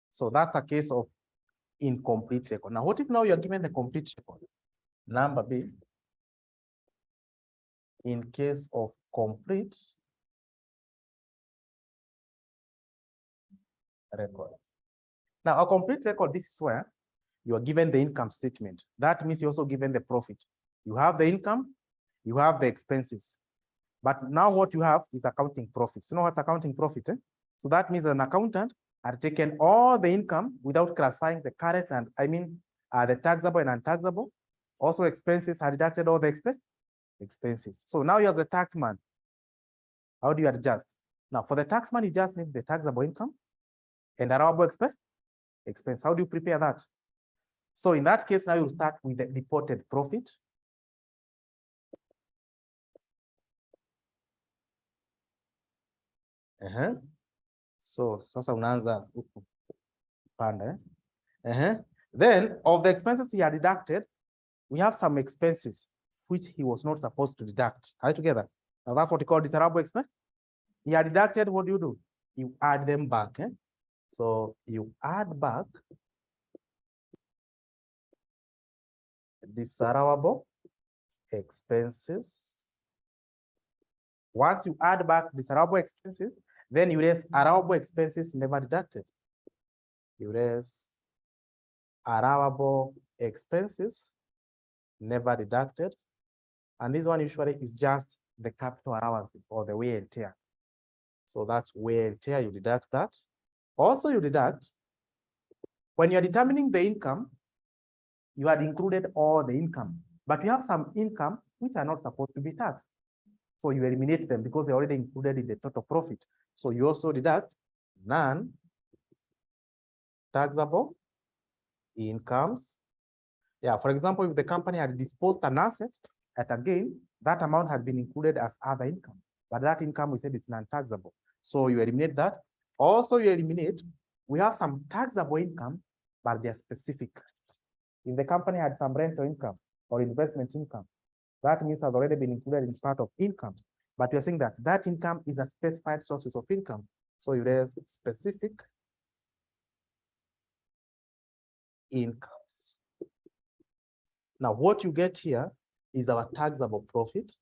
S1: So that's a case of incomplete record. Now, what if now you're given the complete record? Number B, in case of complete record. Now, a complete record, this is where you are given the income statement. That means you're also given the profit. You have the income, you have the expenses. But now what you have is accounting profits. You know what's accounting profit? So that means an accountant had taken all the income without classifying the current and the taxable and untaxable. Also expenses, had deducted all the expenses. So now you have the tax man. How do you adjust? Now for the tax man, you just need the taxable income and allowable expense. expense. How do you prepare that? So in that case, now you start with the reported profit. So sasa unaanza huku panda. Then of the expenses he had deducted, we have some expenses which he was not supposed to deduct. Are you together? Now that's what we call disallowable expense. He had deducted, what do? You add them back. So you add back disallowable expenses. Once you add back disallowable expenses, then you raise allowable expenses never deducted. You raise allowable expenses never deducted. And this one usually is just the capital allowances or the wear and tear. So that's wear and tear, you deduct that. Also, you deduct, when you're determining the income, you had included all the income, but you have some income which are not supposed to be taxed. So you eliminate them because they're already included in the total profit. So you also deduct non-taxable incomes. Yeah, for example, if the company had disposed an asset at a gain, that amount had been included as other income, but that income we said is non-taxable. So you eliminate that. Also, you eliminate, we have some taxable income, but they're specific. If the company had some rental income or investment income, that means has already been included in part of incomes. But we're saying that that income is a specified sources of income. So you raise specific incomes. Now, what you get here is our taxable profit.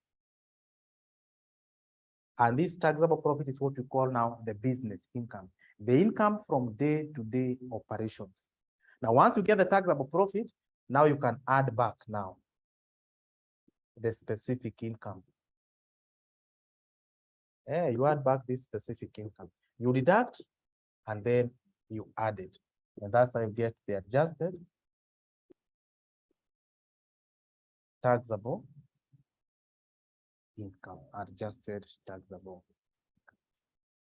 S1: And this taxable profit is what we call now the business income, the income from day-to-day operations. Now, once you get the taxable profit, now you can add back now the specific income. You add back this specific income. You deduct, and then you add it. And that's how you get the adjusted taxable income, adjusted taxable.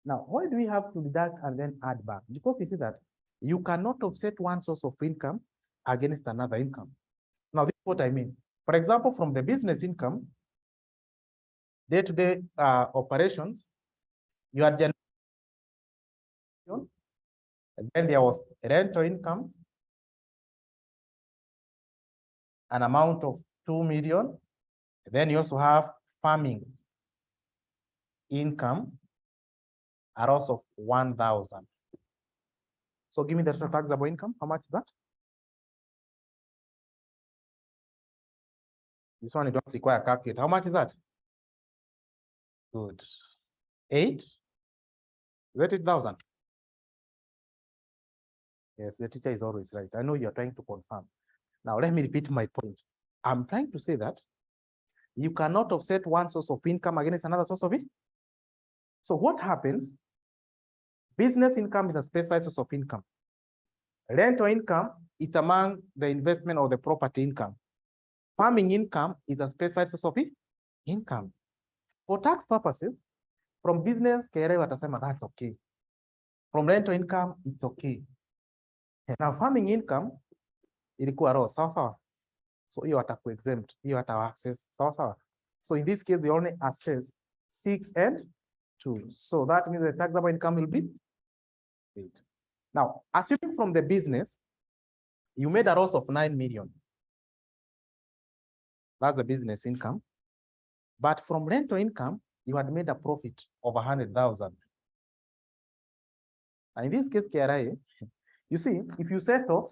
S1: Now, why do we have to deduct and then add back? Because we see that you cannot offset one source of income against another income. Now, this is what I mean. For example, from the business income, day-to-day operations, you are generating, and then there was rental income, an amount of 2 million. Then you also have farming income, a loss of 1,000. So give me the total taxable income. How much is that? This one you don't require a calculator. How much is that? Good. 8? Is that 8,000? Yes, the teacher is always right. I know you're trying to confirm. Now, let me repeat my point. I'm trying to say that you cannot offset one source of income against another source of it. So what happens? Business income is a specified source of income. Rental income is among the investment or the property income. Farming income is a specified source of income. For tax purposes, from business, KRA watasema that's okay. From rental income, it's okay. Now, farming income, ilikuwa raw, sawa sawa. So hiyo wataku exempt, hiyo watawa access, sawa sawa. So in this case, they only access 6 and 2. So that means the taxable income will be 8. Now, assuming from the business, you made a loss of 9 million. That's the business income. But from rental income, you had made a profit of 100,000. And in this case, KRA, you see, if you set off,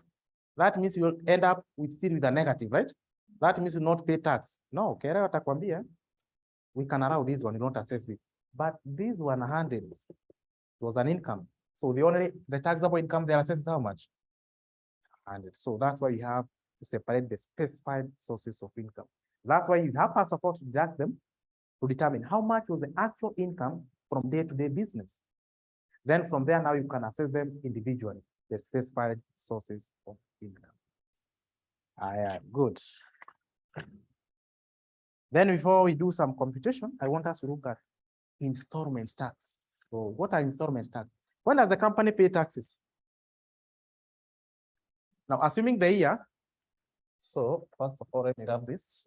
S1: that means you'll end up with still with a negative, right? That means you not pay tax. No, KRA watakwambia, we can allow this one, you don't assess it. But this 100 was an income. So the taxable income they assess is how much? 100. So that's why you have to separate the specified sources of income. That's why you have first of all to deduct them to determine how much was the actual income from day-to-day business. Then from there, now you can assess them individually, the specified sources of income. Good. Then before we do some computation, I want us to look at installment tax. So what are installment tax? When does the company pay taxes? Now, assuming the year, so first of all, let me rub this.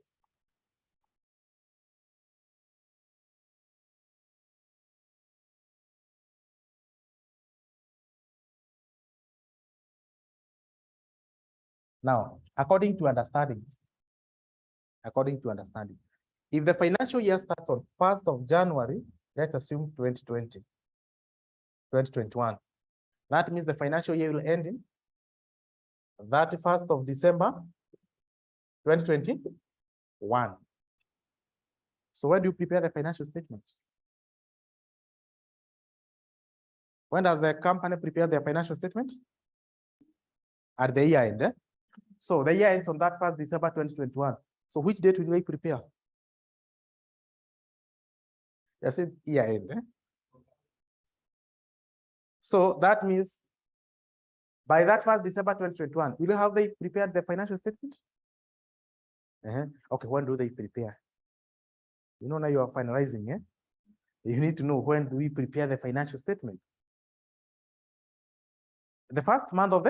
S1: Now, according to understanding, if the financial year starts on 1st of January, let's assume 2021, that means the financial year will end in 31st of December, 2021. So where do you prepare the financial statement? When does the company prepare their financial statement? At the year end. So the year ends on that 1st December 2021. So which date will they prepare? I said year end. So that means by that 1st December 2021, will you have they prepared the financial statement? Okay, when do they prepare? You know, now you are finalizing. You need to know when do we prepare the financial statement. The first month of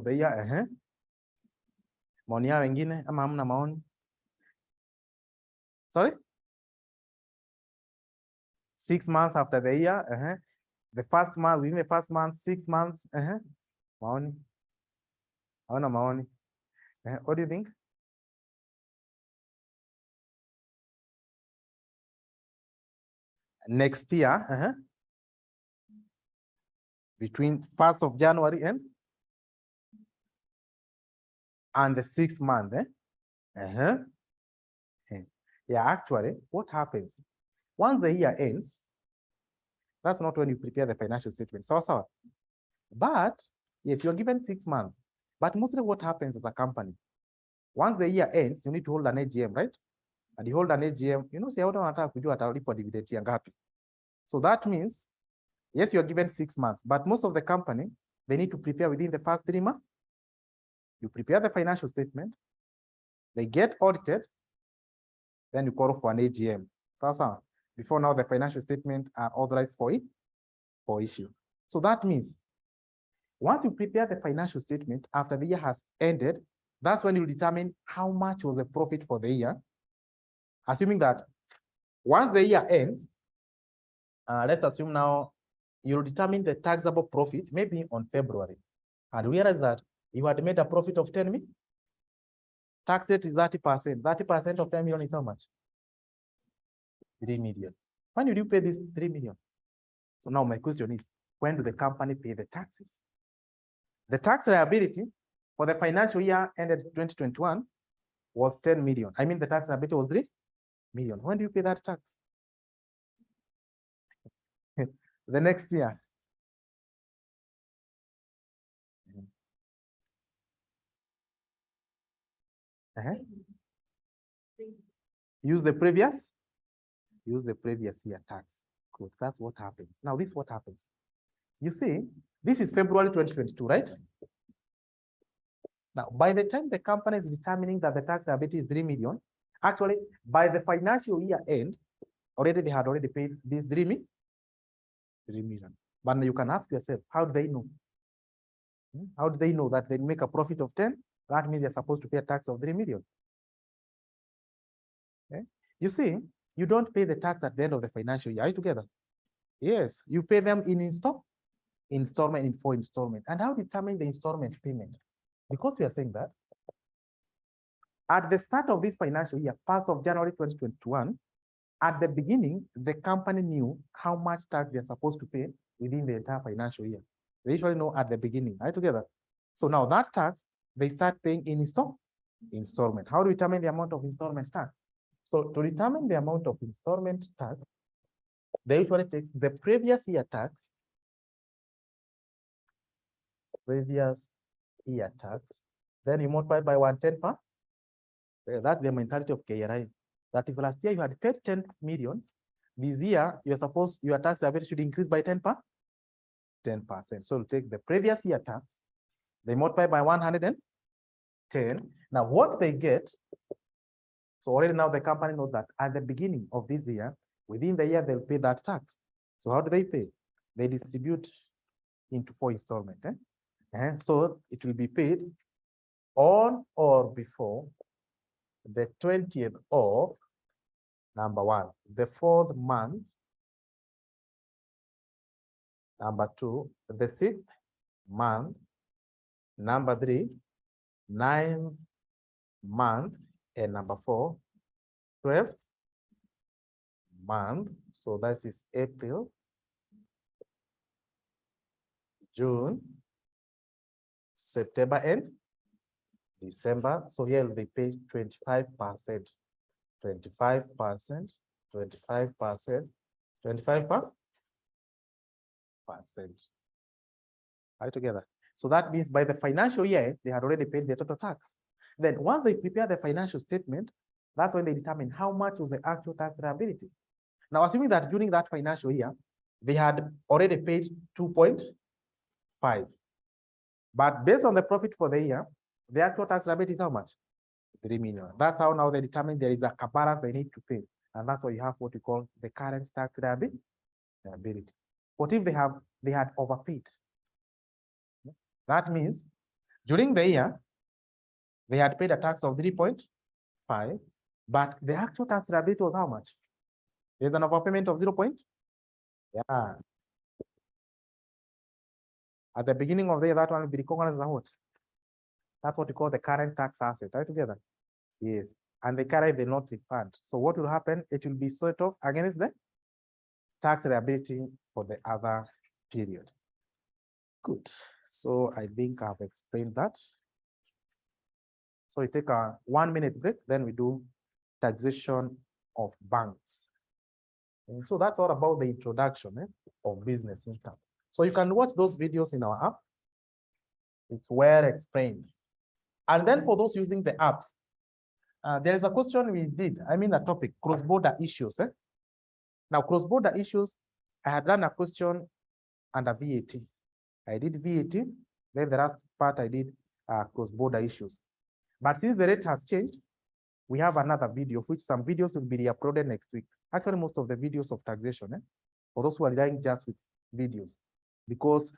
S1: the year. Maoni yao wengine ama hamna maoni? Sorry? 6 months after the year. The first month, within the first month, 6 months. Maoni? Hawana maoni. What do you think? Next year, between 1st of January and the 6th month. Yeah, actually, what happens? Once the year ends, that's not when you prepare the financial statement. So. But yes, you're given 6 months. But mostly what happens as a company, once the year ends, you need to hold an AGM, right? And you hold an AGM, you know, say, dividend ngapi. So that means, yes, you're given 6 months, but most of the company, they need to prepare within the first 3 months. You prepare the financial statement, they get audited, then you call for an AGM. So before now, the financial statement are authorized for issue. So that means, once you prepare the financial statement after the year has ended, that's when you determine how much was the profit for the year. Assuming that once the year ends, let's assume now you'll determine the taxable profit maybe on February, and realize that you had made a profit of 10 million. Tax rate is 30%. 30% of 10 million is how much? 3 million. When did you pay this 3 million? So now my question is, when do the company pay the taxes? The tax liability for the financial year ended 2021 was 10 million. I mean, the tax liability was 3 million. When do you pay that tax? The next year. Use the previous year tax. Good. That's what happens. Now, this is what happens. You see, this is February 2022, right? Now, by the time the company is determining that the tax liability is 3 million, actually, by the financial year end, already they had already paid this 3 million. But you can ask yourself, how do they know? How do they know that they make a profit of 10? That means they're supposed to pay a tax of 3 million. Okay? You see, you don't pay the tax at the end of the financial year. Are you together? Yes, you pay them in installment in 4 installments. And how determine the installment payment? Because we are saying that at the start of this financial year, 1st of January 2021, at the beginning, the company knew how much tax they're supposed to pay within the entire financial year. They usually know at the beginning. Are you together? So now that tax, they start paying in installment. How do we determine the amount of installment tax? So to determine the amount of installment tax, they usually take the previous year tax, then you multiply by 110 per. That's the mentality of KRI. That if last year you had paid 10 million, this year your tax liability should increase by 10%. So we'll take the previous year tax, they multiply by 110. Now what they get, so already now the company knows that at the beginning of this year, within the year, they'll pay that tax. So how do they pay? They distribute into 4 installments. And so it will be paid on or before the 20th of number 1, the 4th month, number 2, the 6th month, number 3, 9th month, and number 4, 12th month. So that is April, June, September, and December. So here they pay 25%, 25%, 25%, 25%. Are you together? So that means by the financial year, they had already paid the total tax. Then once they prepare the financial statement, that's when they determine how much was the actual tax liability. Now, assuming that during that financial year, they had already paid 2.5. But based on the profit for the year, the actual tax liability is how much? 3 million. That's how now they determine there is a balance they need to pay. And that's why you have what we call the current tax liability. What if they had overpaid? That means during the year, they had paid a tax of 3.5, but the actual tax liability was how much? There's an overpayment of 0. Yeah. At the beginning of the year, that one will be recognized as what? That's what we call the current tax asset. Are you together? Yes. And they carry the not refund. So what will happen? It will be sort of against the tax liability for the other period. Good. So I think I've explained that. So we take a 1-minute break, then we do taxation of banks. And so that's all about the introduction of business income. So you can watch those videos in our app. It's well explained. And then for those using the apps, there is a question we did, a topic, cross-border issues. Now, cross-border issues, I had done a question under VAT. I did VAT, then the last part I did cross-border issues. But since the rate has changed, we have another video, of which some videos will be uploaded next week. Actually, most of the videos of taxation, for those who are relying just with videos, because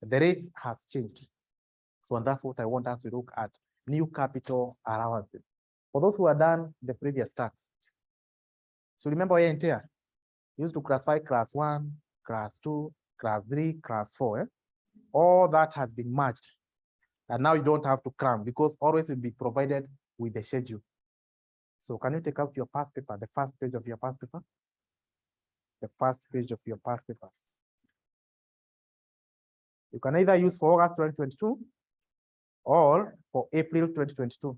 S1: the rates has changed. So and that's what I want us to look at, new capital allowances. For those who are done the previous tax. So remember here in here, used to classify class 1, class 2, class 3, class 4. All that has been merged. And now you don't have to cram because always will be provided with the schedule. So can you take out your past paper, the first page of your past paper? The first page of your past papers. You can either use for August 2022 or for April 2022.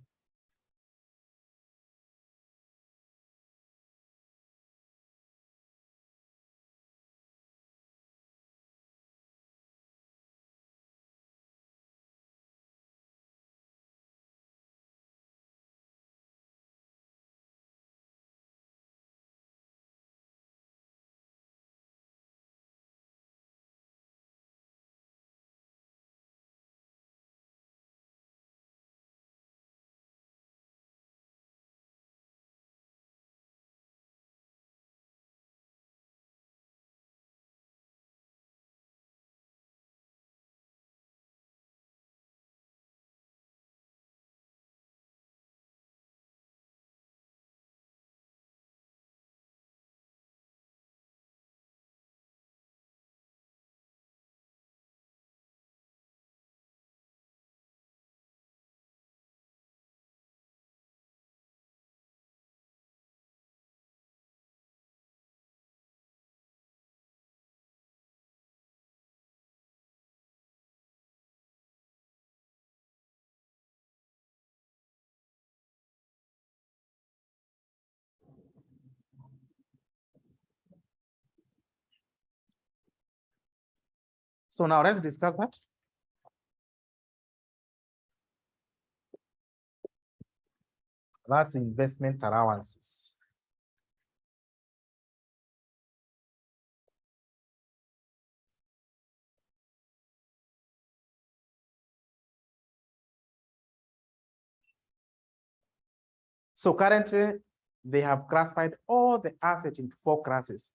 S1: So now let's discuss that. That's investment allowances. So currently, they have classified all the assets into 4 classes.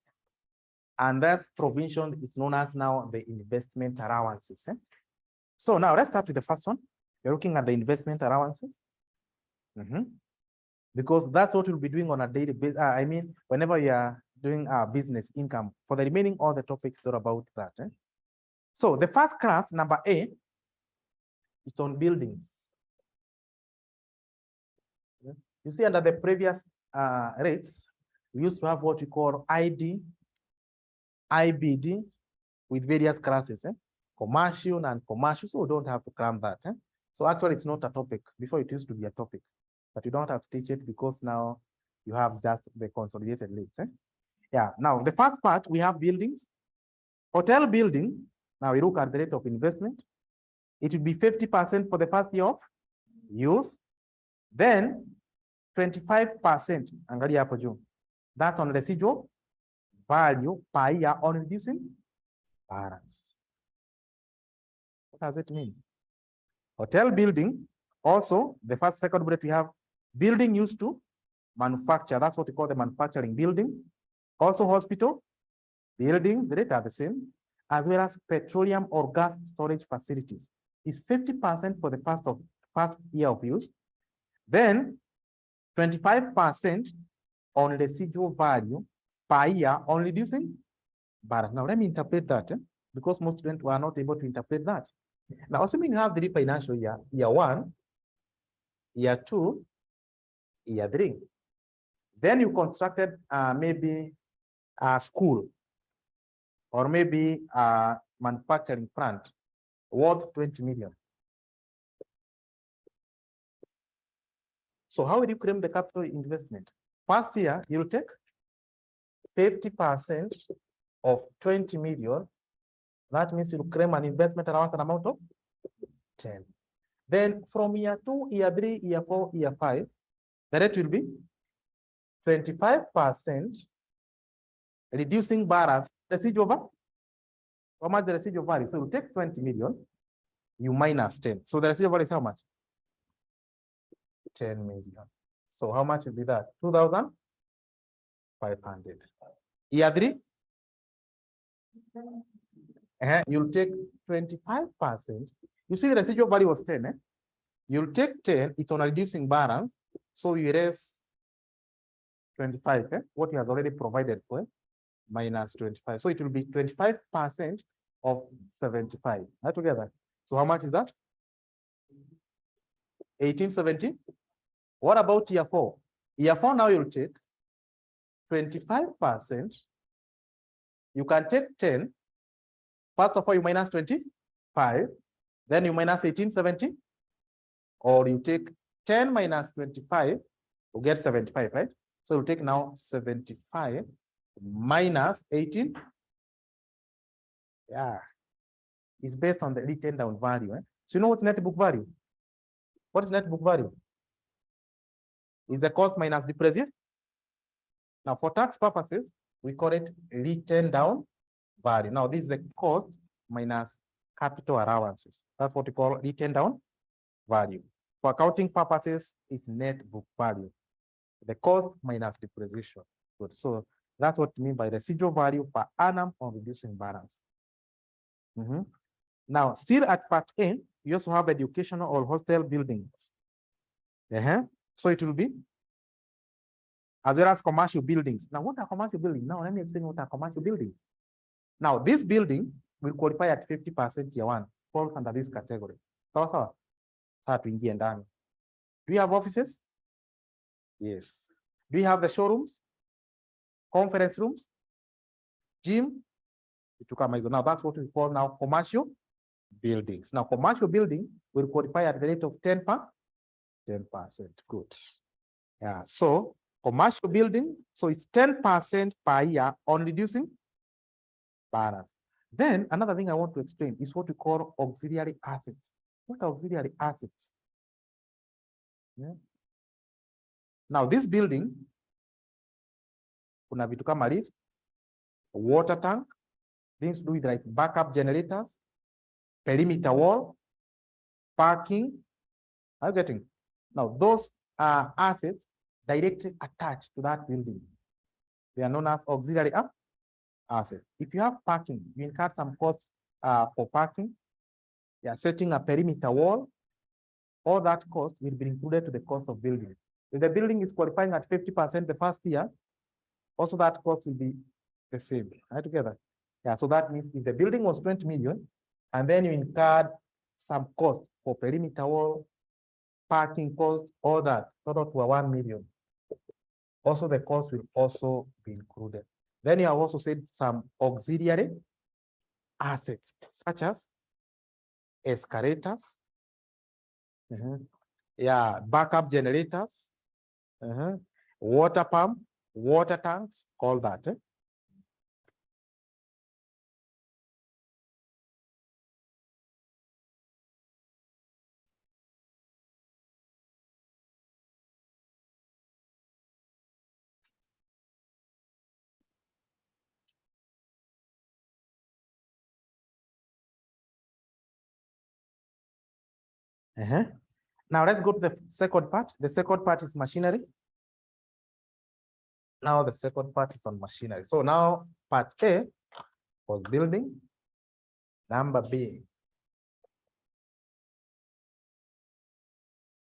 S1: And that's provision is known as now the investment allowances. So now let's start with the first one. You're looking at the investment allowances. Because that's what we'll be doing on a daily basis. I mean, whenever you are doing business income, for the remaining all the topics are about that. So the first class, number A, it's on buildings. You see, under the previous rates, we used to have what we call ID, IBD with various classes, commercial and commercial, so we don't have to cram that. So actually, it's not a topic. Before it used to be a topic, but you don't have to teach it because now you have just the consolidated rates. Yeah, now the first part, we have buildings. Hotel building, now we look at the rate of investment. It will be 50% for the first year of use. Then 25%, angalia hapo juu. That's on residual value per year on reducing balance. What does it mean? Hotel building, also the first, second bullet, we have building used to manufacture. That's what we call the manufacturing building. Also hospital buildings, the rate are the same, as well as petroleum or gas storage facilities. It's 50% for the first year of use. Then 25% on residual value per year on reducing balance. Now let me interpret that, because most students were not able to interpret that. Now, assuming you have the financial year, year 1, year 2, year 3, then you constructed maybe a school or maybe a manufacturing plant worth 20 million. So how will you claim the capital investment? First year, you'll take 50% of 20 million. That means you'll claim an investment allowance an amount of 10. Then from year 2, year 3, year 4, year 5, the rate will be 25%, reducing balance, residual value. How much the residual value? So you take 20 million, you minus 10. So the residual value is how much? 10 million. So how much will be that? 2,500. Year 3? You'll take 25%. You see the residual value was 10. You'll take 10, it's on a reducing balance. So you erase 25, what you have already provided for, minus 25. So it will be 25% of 75. Right, together. So how much is that? 1870. What about year 4? Year 4 now you'll take 25%. You can take 10. First of all, you minus 25. Then you minus 1870. Or you take 10 minus 25 to get 75, right? So you take now 75 minus 18. Yeah. It's based on the written down value. So you know what's net book value? What is net book value? Is the cost minus depreciation. Now, for tax purposes, we call it written down value. Now, this is the cost minus capital allowances. That's what we call written down value. For accounting purposes, it's net book value. The cost minus depreciation. Good. So that's what we mean by residual value per annum on reducing balance. Now, still at part A, you also have educational or hostel buildings. So it will be as well as commercial buildings. Now, what are commercial buildings? Now, let me explain what are commercial buildings. Now, this building will qualify at 50% year 1, falls under this category. So, do you have offices? Yes. Do you have the showrooms? Conference rooms? Gym? Now, that's what we call now commercial buildings. Now, commercial building will qualify at the rate of 10%. Good. Yeah. So, commercial building, so it's 10% per year on reducing balance. Then another thing I want to explain is what we call auxiliary assets. What are auxiliary assets? Yeah. Now, this building, kuna vitu kama lift, water tank, things to do with like backup generators, perimeter wall, parking. Are you getting? Now, those are assets directly attached to that building. They are known as auxiliary assets. If you have parking, you incur some costs for parking. Yeah, setting a perimeter wall, all that cost will be included to the cost of building. If the building is qualifying at 50% the first year, also that cost will be the same, right, together. Yeah, so that means if the building was 20 million, and then you incurred some cost for perimeter wall, parking cost, all that, total to 1 million. Also, the cost will also be included. Then you have also said some auxiliary assets, such as escalators, yeah, backup generators, water pump, water tanks, all that. Now let's go to the second part. The second part is machinery. Now the second part is on machinery. So now part A was building. Number B,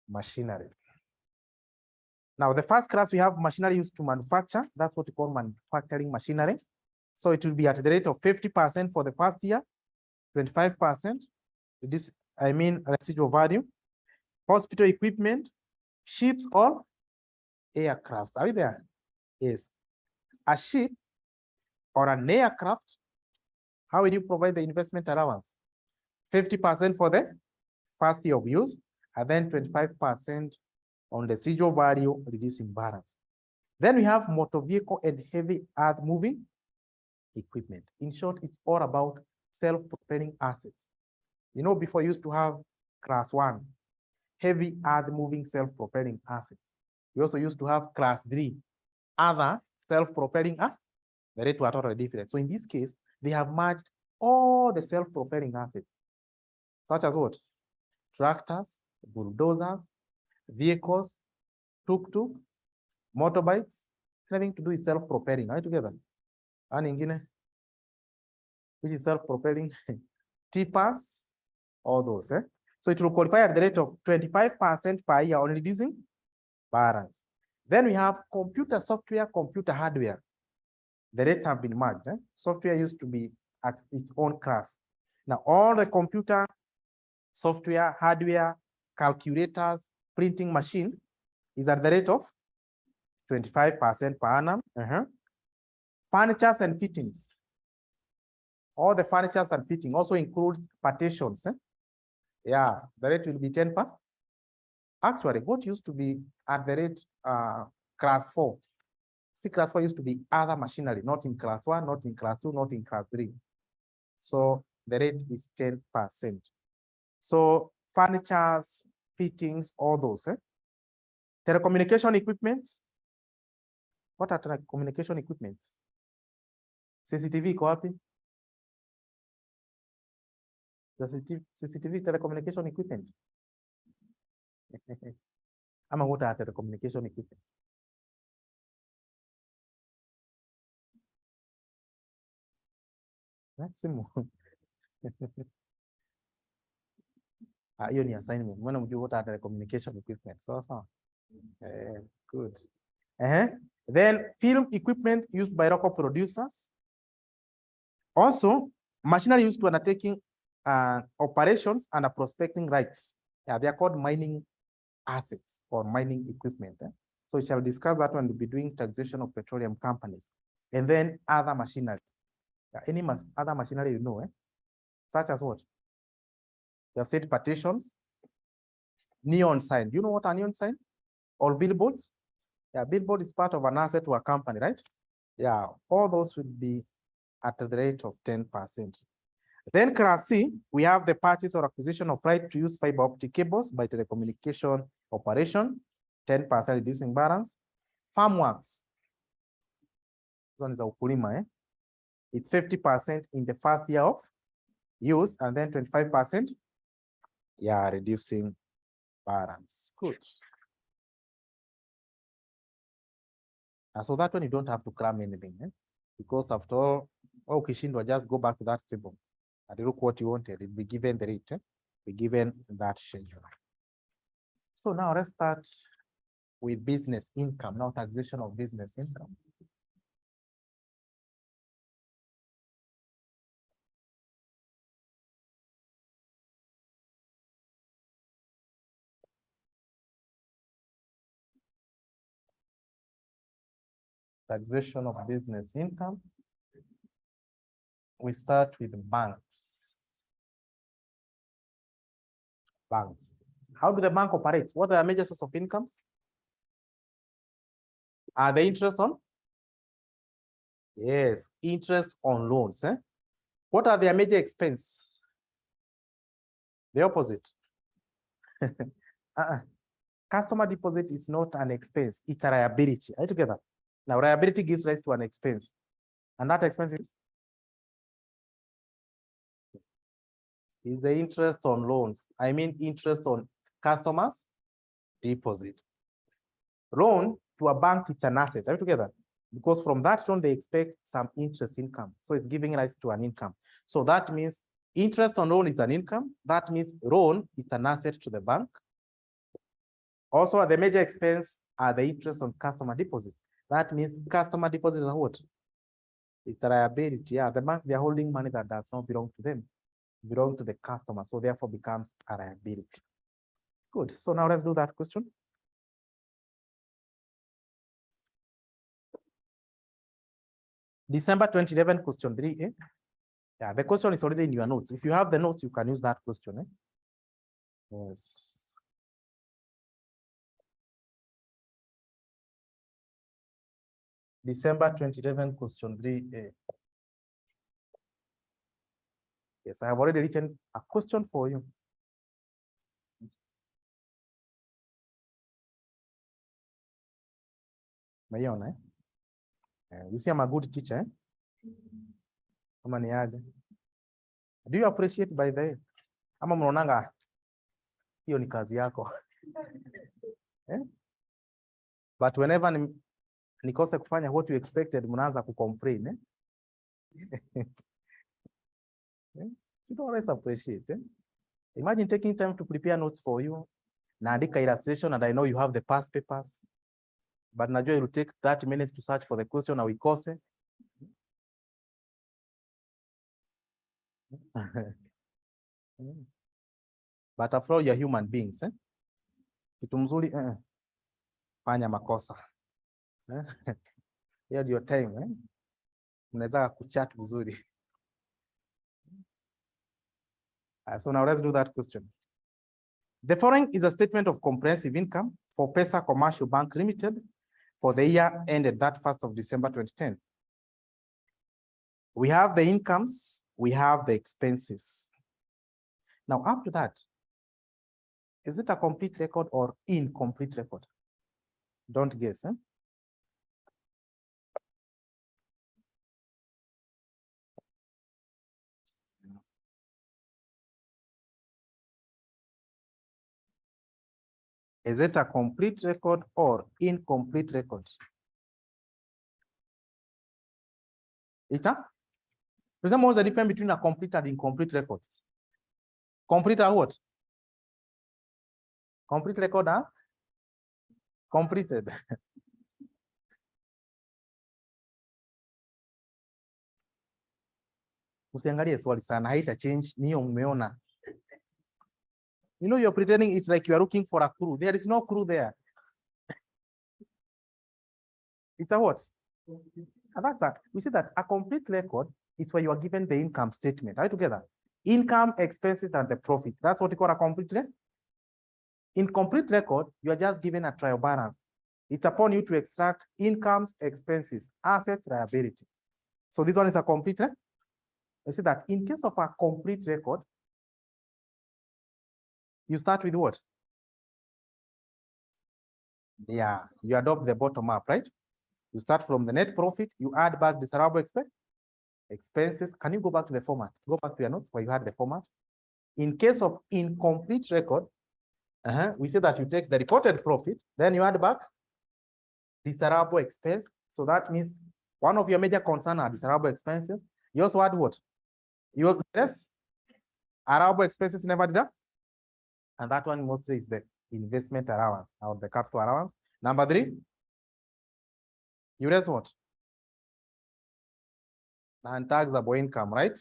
S1: machinery. Now the first class we have machinery used to manufacture. That's what we call manufacturing machinery. So it will be at the rate of 50% for the first year, 25%. This, I mean, residual value. Hospital equipment, ships or aircrafts. Are we there? Yes. A ship or an aircraft, how will you provide the investment allowance? 50% for the first year of use, and then 25% on the residual value, reducing balance. Then we have motor vehicle and heavy earth moving equipment. In short, it's all about self-propelling assets. You know, before you used to have class 1, heavy earth moving self-propelling assets. We also used to have class 3, other self-propelling, the rate were totally different. So in this case, they have merged all the self-propelling assets, such as what? Tractors, bulldozers, vehicles, tuk-tuk, motorbikes, anything to do is self-propelling, right, together. And ingine, which is self-propelling, tippers, all those. So it will qualify at the rate of 25% per year on reducing balance. Then we have computer software, computer hardware. The rates have been merged. Software used to be at its own class. Now all the computer software, hardware, calculators, printing machine is at the rate of 25% per annum. Furnitures and fittings. All the furnitures and fitting also includes partitions. Yeah, the rate will be 10%. Actually, what used to be at the rate class 4? See, class 4 used to be other machinery, not in class 1, not in class 2, not in class 3. So the rate is 10%. So furnitures, fittings, all those. Telecommunication equipment. What are telecommunication equipment? CCTV iko wapi? The CCTV telecommunication equipment. Ama what are telecommunication equipment? Maximum. Hiyo ni assignment. Mbona mjue what are telecommunication equipment? So. Good. Then film equipment used by local producers. Also, machinery used to undertaking operations and prospecting rights. Yeah, they are called mining assets or mining equipment. So we shall discuss that when we'll be doing taxation of petroleum companies. And then other machinery. Yeah, any other machinery you know, such as what? You have said partitions, neon sign. Do you know what a neon sign? Or billboards? Yeah, billboard is part of an asset to a company, right? Yeah, all those will be at the rate of 10%. Then class C, we have the purchase or acquisition of right to use fiber optic cables by telecommunication operation, 10% reducing balance. Farm works. This one is a ukulima, It's 50% in the first year of use and then 25%. Yeah, reducing balance. Good. So that one you don't have to cram anything, because after all, ukishindwa just go back to that table And look what you wanted. It'll be given the rate, be given that schedule. So now let's start with business income, now taxation of business income. Taxation of business income. We start with banks. Banks. How do the bank operate? What are the major sources of incomes? Are the interest on? Yes, interest on loans. What are their major expense? The opposite. Customer deposit is not an expense, it's a liability. Are you together? Now, liability gives rise to an expense. And that expense is the interest on loans. I mean, interest on customers' deposit. Loan to a bank, it's an asset. Are you together? Because from that loan, they expect some interest income. So it's giving rise to an income. So that means interest on loan is an income. That means loan is an asset to the bank. Also, the major expense are the interest on customer deposit. That means customer deposit is what? It's a liability. Yeah, the bank, they're holding money that does not belong to them, belong to the customer. So therefore becomes a liability. Good. So now let's do that question. December 2011, question 3. Yeah, the question is already in your notes. If you have the notes, you can use that question. Yes. December 2011, question 3A. Yes, I have already written a question for you. Mayona, you see I'm a good teacher. Do you appreciate by the way? Ama mnaonanga hiyo ni kazi yako. But whenever nikose kufanya what you expected, mnaanza kucomplain. You don't always appreciate. Imagine taking time to prepare notes for you. Naandika illustration and I know you have the past papers. But najua it will take 30 minutes to search for the question na uikose. But after all, you're human beings. Kitu mzuri, fanya makosa. Hiyo ndio time. Mnaweza kuchat vizuri. So now let's do that question. The following is a statement of comprehensive income for Pesa Commercial Bank Limited for the year ended that 1st of December 2010. We have the incomes, we have the expenses. Now, up to that, is it a complete record or incomplete record? Don't guess. Is it a complete record or incomplete record? What's the difference between a complete and incomplete records? Complete are what? Complete record are completed. Usiangalie swali sana, haita change, niyo umeona. You know, you're pretending it's like you are looking for a clue. There is no clue there. It's a what? And that's that. We see that a complete record is where you are given the income statement. Are you together? Income, expenses, and the profit. That's what you call a complete record. In complete record, you are just given a trial balance. It's upon you to extract incomes, expenses, assets, liability. So this one is a complete record. You see that in case of a complete record, you start with what? Yeah, you adopt the bottom up, right? You start from the net profit, you add back disallowable expenses. Can you go back to the format? Go back to your notes where you had the format. In case of incomplete record, we say that you take the reported profit, then you add back disallowable expense. So that means one of your major concerns are disallowable expenses. You also add what? You yes, Allowable expenses never deduct. And that one mostly is the investment allowance or the capital allowance. Number 3, you raise what? Non-taxable income, right?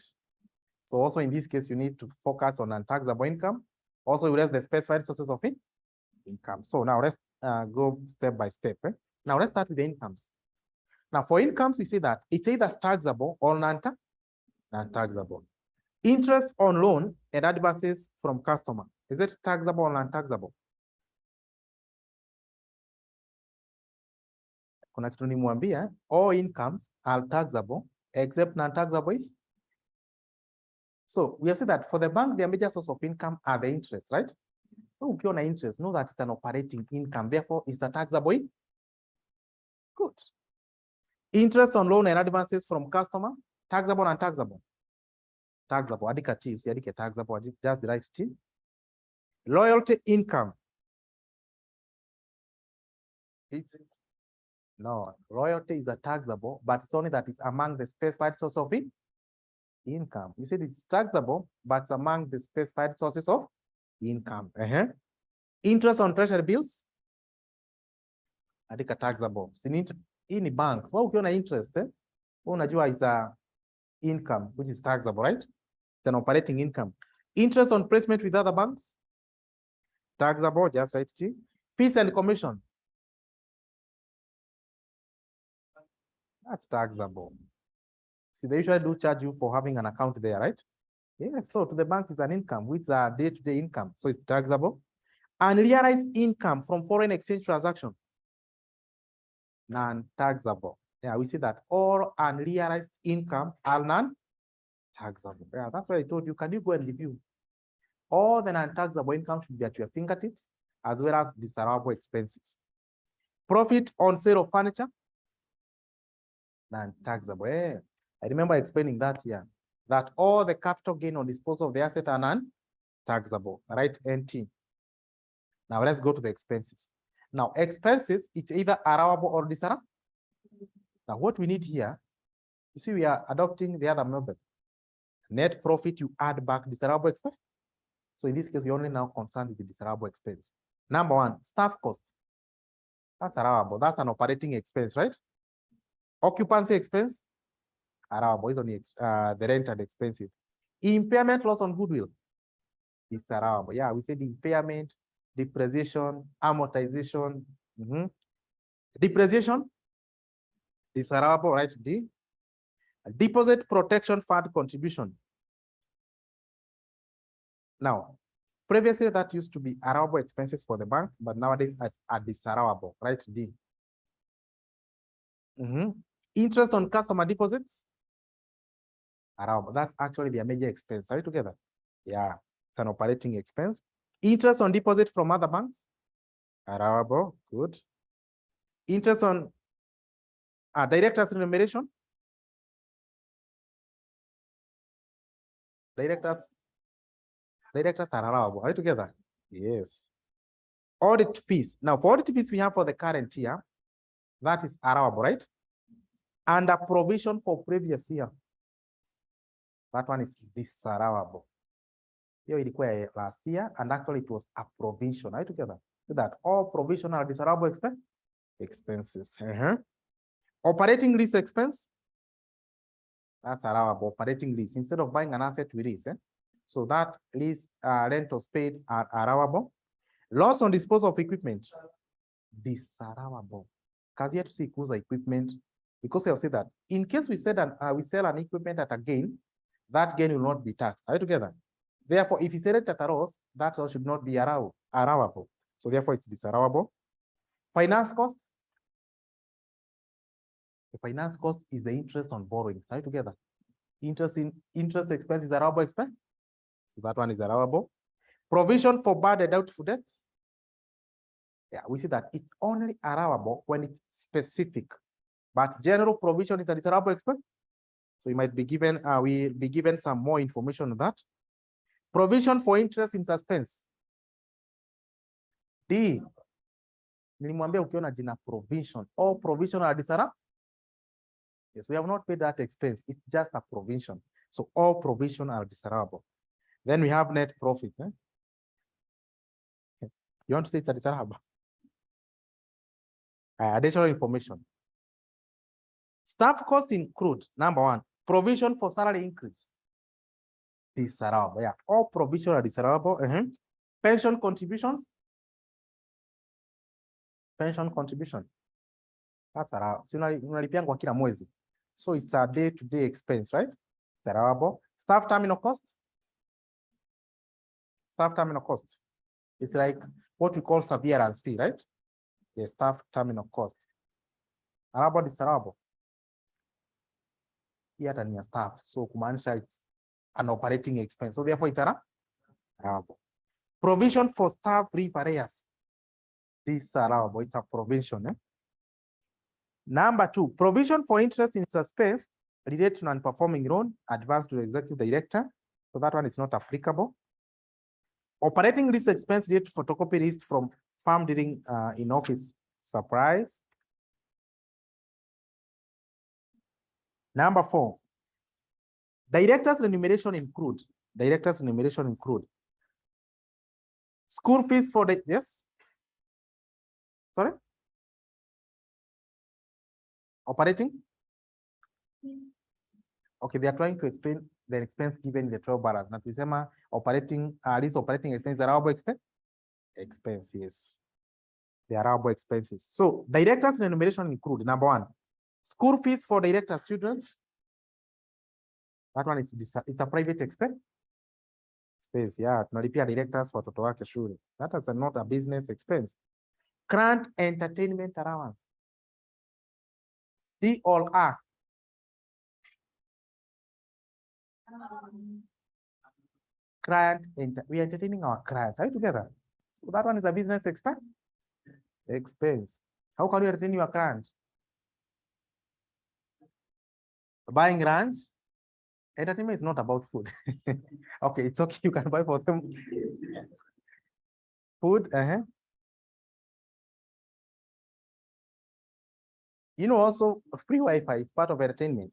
S1: So also in this case, you need to focus on non-taxable income. Also, you raise the specified sources of income. So now let's go step by step. Now let's start with the incomes. Now for incomes, we see that it's either taxable or non-taxable. Interest on loan and advances from customer. Is it taxable or non-taxable? Kuna kitu nimwambia, all incomes are taxable except non-taxable. So we have said that for the bank, their major source of income are the interest, right? So if you're on interest, know that it's an operating income. Therefore, it's a taxable. Good. Interest on loan and advances from customer, taxable and taxable. Taxable. Adika T, adika taxable, just the right T. Loyalty income. It's no, royalty is a taxable, but it's only that it's among the specified sources of income. You said it's taxable, but it's among the specified sources of income. Interest on treasury bills. Adika taxable. In the bank, well, ukiona interest, unajua is a income, which is taxable, right? It's an operating income. Interest on placement with other banks. Taxable, just right. Fees and commission. That's taxable. See, they usually do charge you for having an account there, right? Yeah, so to the bank is an income, which is a day-to-day income. So it's taxable. Unrealized income from foreign exchange transaction. Non-taxable. Yeah, we see that all unrealized income are non-taxable. Yeah, that's why I told you, can you go and review? All the non-taxable income should be at your fingertips, as well as disallowable expenses. Profit on sale of furniture. Non-taxable. Yeah. I remember explaining that here, that all the capital gain on disposal of the asset are non-taxable, right? NT. Now let's go to the expenses. Now expenses, it's either allowable or disallowable. Now what we need here, you see we are adopting the other method. Net profit, you add back disallowable expense. So in this case, we're only now concerned with the disallowable expense. Number 1, staff cost. That's allowable. That's an operating expense, right? Occupancy expense, allowable. Is only the rent and expensive. Impairment loss on goodwill, it's allowable. Yeah, we said impairment, depreciation, amortization. Depreciation, it's allowable, right? D. Deposit protection fund contribution. Now, previously that used to be allowable expenses for the bank, but nowadays are disallowable, right? D. Interest on customer deposits, allowable. That's actually their major expense. Are we together? Yeah, it's an operating expense. Interest on deposit from other banks, allowable. Good. Interest on directors' remuneration. Directors are allowable. Are we together? Yes. Audit fees. Now, for audit fees, we have for the current year, that is allowable, right? And a provision for previous year, that one is disallowable. Here it required last year, and actually it was a provision. Are we together? So that all provision are disallowable expenses. Operating lease expense, that's allowable. Operating lease, instead of buying an asset, we lease. So that lease rentals paid are allowable. Loss on disposal of equipment, disallowable. Because here to see kuuza equipment, because we have said that in case we said we sell an equipment at a gain, that gain will not be taxed. Are you together? Therefore, if you sell it at a loss, that loss should not be allowable. So therefore, it's disallowable. Finance cost. The finance cost is the interest on borrowings. Are you together? Interest expense is allowable expense. So that one is allowable. Provision for bad and doubtful debts. Yeah, we see that it's only allowable when it's specific, but general provision is a disallowable expense. So you might be given, we'll be given some more information on that. Provision for interest in suspense. D. Nilimwambia ukiona jina provision. All provision are disallowable. Yes, we have not paid that expense. It's just a provision. So all provision are disallowable. Then we have net profit. Eh? You want to say it's a disallowable? Additional information. Staff cost include, number one, provision for salary increase. Disallowable. Yeah, all provision are disallowable. Pension contributions. Pension contribution. That's allowed. So unalipia kwa kila mwezi. So it's a day-to-day expense, right? Allowable. Staff terminal cost. Staff terminal cost. It's like what we call severance fee, right? The staff terminal cost. Allowable, disallowable. Here than your staff. So kumaanisha it's an operating expense. So therefore it's allowable. Provision for staff leave arrears. Disallowable. It's a provision. Eh? Number two, provision for interest in suspense related to non-performing loan advanced to the executive director. So that one is not applicable. Operating risk expense related to photocopy list from farm dealing in office. Surprise. Number four, directors remuneration include. Directors remuneration include school fees for the, yes? Sorry? Operating? Okay, they are trying to explain the expense given in the 12 balance. Now, tusema operating, this operating expense, the allowable expense? Expense, yes. The allowable expenses. So, directors remuneration include, number one, school fees for director students. That one is, it's a private expense. Expense, yeah. Tunalipia directors for watoto wake shule. That is not a business expense. Grant entertainment allowance. D or R? Client, we are entertaining our client. Are you together? So that one is a business expense. Expense. How can you entertain your client? Buying lunch. Entertainment is not about food. Okay, it's okay. You can buy for them food. You know, also free Wi-Fi is part of entertainment.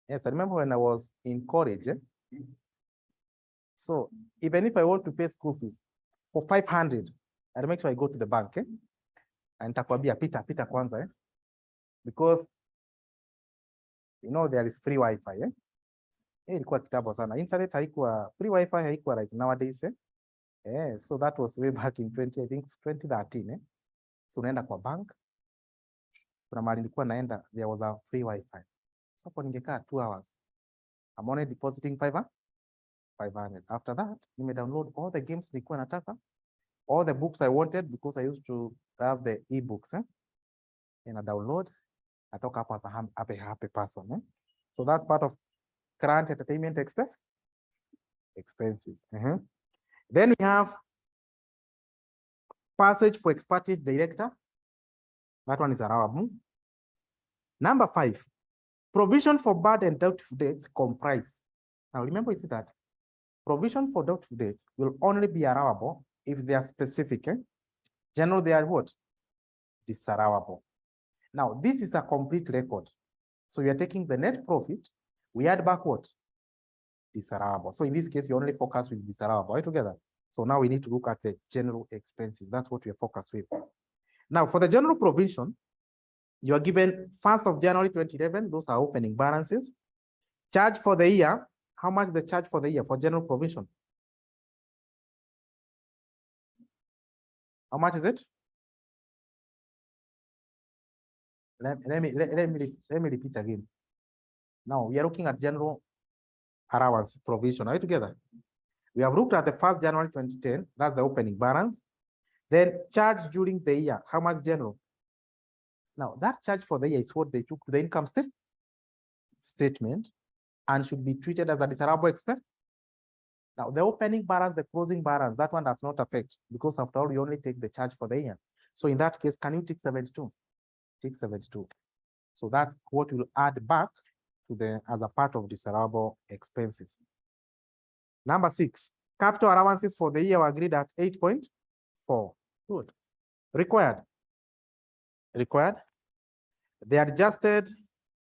S1: Yes, I remember when I was in college. So even if I want to pay school fees for 500, I'll make sure I go to the bank. And takwambia pita kwanza. Because you know there is free Wi-Fi. Ilikuwa kitambo sana. Internet haikuwa, free Wi-Fi haikuwa like nowadays. So that was way back in 2013. So unaenda kwa bank. Kuna mahali nilikuwa naenda, there was a free Wi-Fi. So hapo ningekaa 2 hours. I'm only depositing 500. After that, you may download all the games nilikuwa nataka, all the books I wanted, because I used to have the e-books. And I download, I talk up as a happy person. So that's part of current entertainment expenses. Then we have passage for expertise director. That one is allowable. Number 5, provision for bad and doubtful debts comprise. Now remember, is that provision for doubtful debts will only be allowable if they are specific. Generally, they are what? Disallowable. Now, this is a complete record. So we are taking the net profit, we add back what? Disallowable. So in this case, we only focus with disallowable. Right together. So now we need to look at the general expenses. That's what we are focused with. Now, for the general provision, you are given 1st of January 2011. Those are opening balances. Charge for the year. How much is the charge for the year for general provision? How much is it? Let me repeat again. Now we are looking at general allowance provision. Are you together? We have looked at the 1st January 2010. That's the opening balance. Then charge during the year. How much general? Now that charge for the year is what they took to the income statement and should be treated as a disallowable expense. Now the opening balance, the closing balance, that one does not affect, because after all, you only take the charge for the year. So in that case, can you take 72? Take 72. So that's what will add back to the as a part of disallowable expenses. Number 6, capital allowances for the year were agreed at 8.4. Good. Required.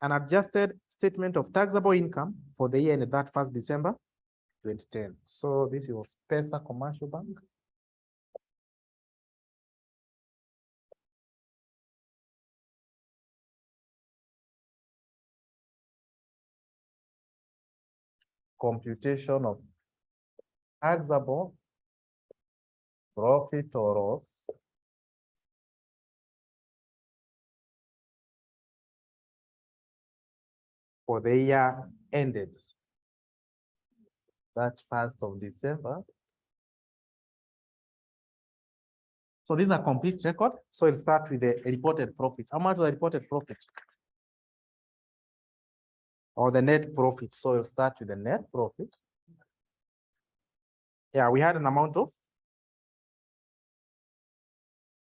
S1: An adjusted statement of taxable income for the year ended that 1st December 2010. So this was Pesa Commercial Bank. Computation of taxable profit or loss for the year ended that 1st of December. So this is a complete record. So it starts with the reported profit. How much was the reported profit? Or the net profit. So you'll start with the net profit. Yeah, we had an amount of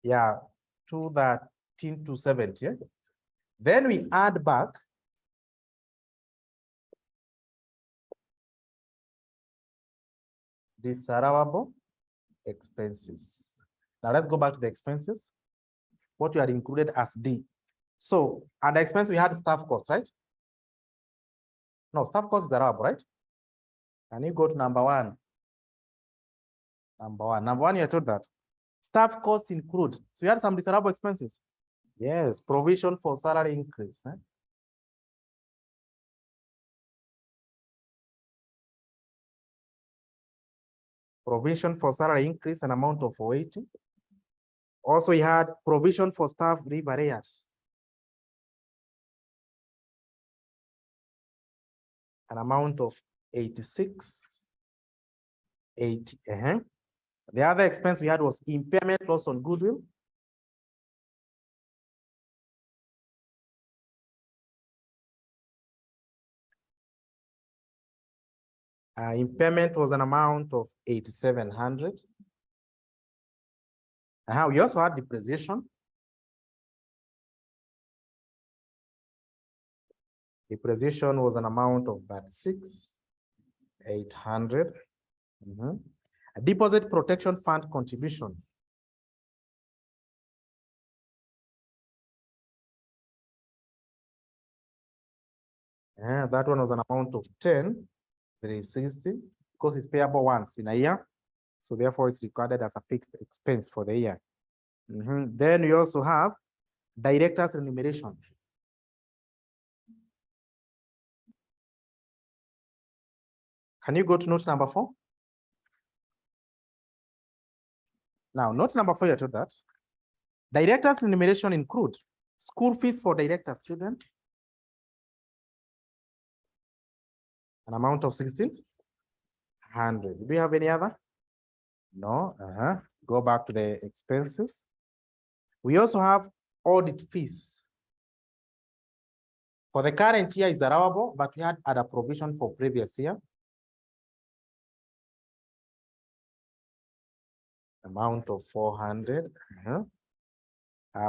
S1: 213,270. Yeah? Then we add back disallowable expenses. Now let's go back to the expenses. What you had included as D. So under expense, we had staff cost, right? No, staff cost is allowable, right? And you go to number one. Number one, you're told that staff costs include. So you had some disallowable expenses. Yes, provision for salary increase. Provision for salary increase, an amount of 80. Also, you had provision for staff leave arrears, an amount of 86. 80. The other expense we had was impairment loss on goodwill. Impairment was an amount of 8,700. We also had depreciation. Depreciation was an amount of 36,800. A deposit protection fund contribution. That one was an amount of 10,360 because it's payable once in a year. So therefore it's recorded as a fixed expense for the year. Then we also have director's remuneration. Can you go to note number 4? Now, note number 4, you're told that director's remuneration include school fees for directors' children, an amount of 1,600. Do we have any other? No. Go back to the expenses. We also have audit fees. For the current year is allowable, but we had other provision for previous year. Amount of 400.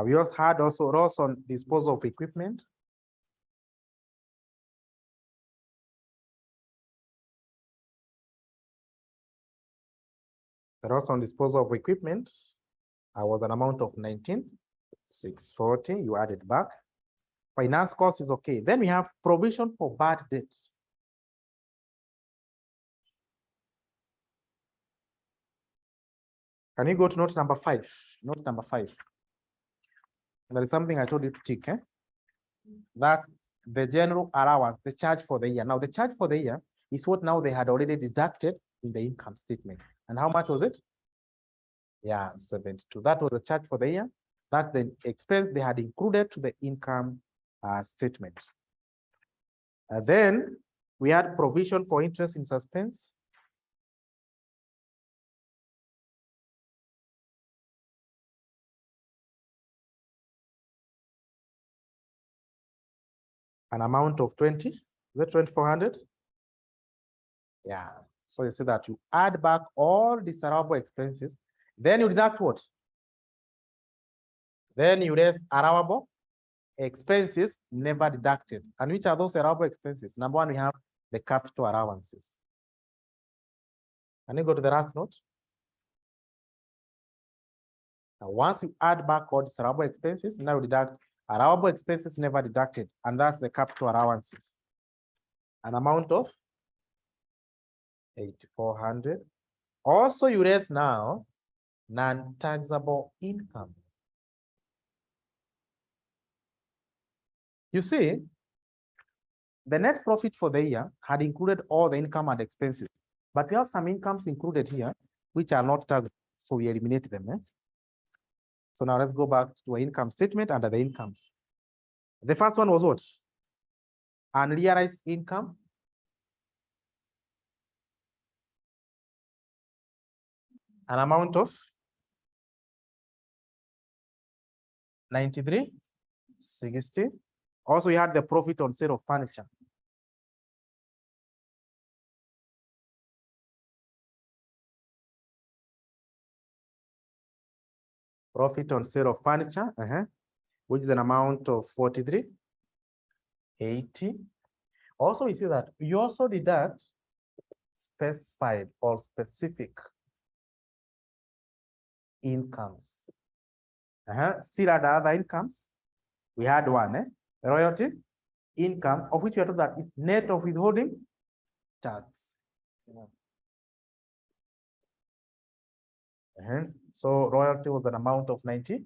S1: We also had loss on disposal of equipment. The loss on disposal of equipment was an amount of 19,640. You add it back. Finance cost is okay. Then we have provision for bad debts. Can you go to note number 5? Note number 5. There is something I told you to tick. That's the general allowance, the charge for the year. Now, the charge for the year is what now they had already deducted in the income statement. And how much was it? 72. That was the charge for the year. That's the expense they had included to the income statement. Then we had provision for interest in suspense. An amount of 20. Is that 2,400? Yeah. So you see that you add back all disallowable expenses, then you deduct what? Then you raise allowable expenses never deducted. And which are those allowable expenses? Number one, we have the capital allowances. Can you go to the last note? Now, once you add back all disallowable expenses, now you deduct allowable expenses never deducted, and that's the capital allowances. An amount of 8,400. Also, you raise now non-taxable income. You see, the net profit for the year had included all the income and expenses, but we have some incomes included here which are not taxed, so we eliminate them. So now let's go back to our income statement under the incomes. The first one was what? Unrealized income. An amount of 93.60. Also, we had the profit on sale of furniture. Profit on sale of furniture, which is an amount of 43.80. Also, we see that you also deduct specified or specific incomes. Still at other incomes, we had one, royalty income, of which we are told that is net of withholding tax. So royalty was an amount of 95.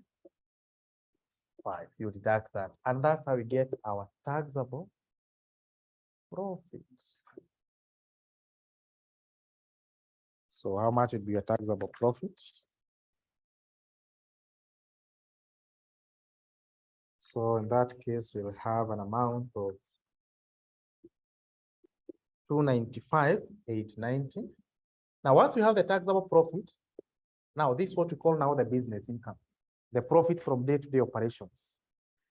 S1: You deduct that, and that's how we get our taxable profit. So how much would be your taxable profit? So in that case, we'll have an amount of 295,890. Now, once we have the taxable profit, now this is what we call now the business income, the profit from day-to-day operations.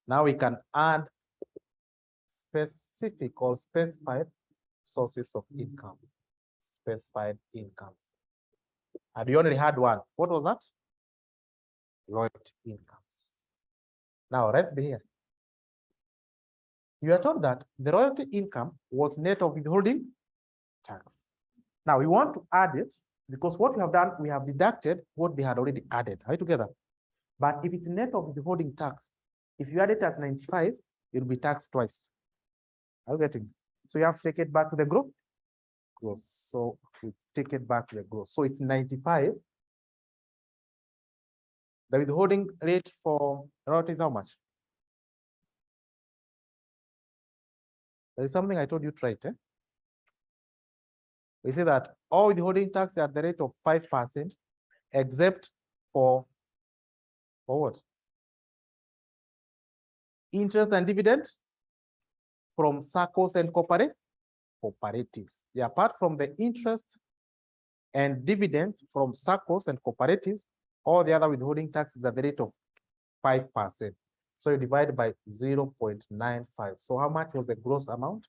S1: Now we can add specific or specified sources of income, specified incomes. And we only had one. What was that? Royalty incomes. Now let's be here. You are told that the royalty income was net of withholding tax. Now we want to add it because what we have done, we have deducted what we had already added. Are you together? But if it's net of withholding tax, if you add it at 95, it will be taxed twice. Are you getting? So you have to take it back to the group. Gross. So we take it back to the gross. So it's 95. The withholding rate for royalty is how much? There is something I told you, try it. We say that all withholding tax are at the rate of 5%, except for what? Interest and dividend from SACCOs and cooperatives. Yeah, apart from the interest and dividends from SACCOs and cooperatives, all the other withholding taxes at the rate of 5%. So you divide by 0.95. So how much was the gross amount?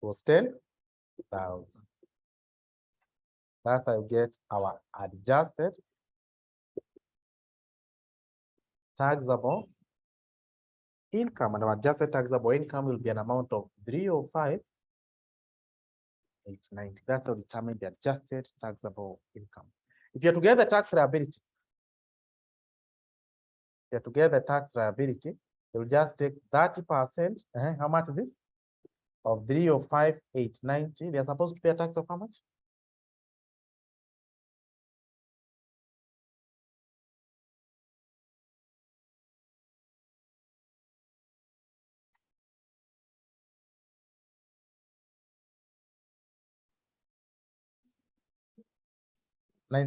S1: It was 10,000. That's how you get our adjusted taxable income, and our adjusted taxable income will be an amount of 305,890. That's how we determine the adjusted taxable income. If you're to get the tax liability, you'll just take 30%. How much is this? Of 305,890. They're supposed to pay a tax of how much?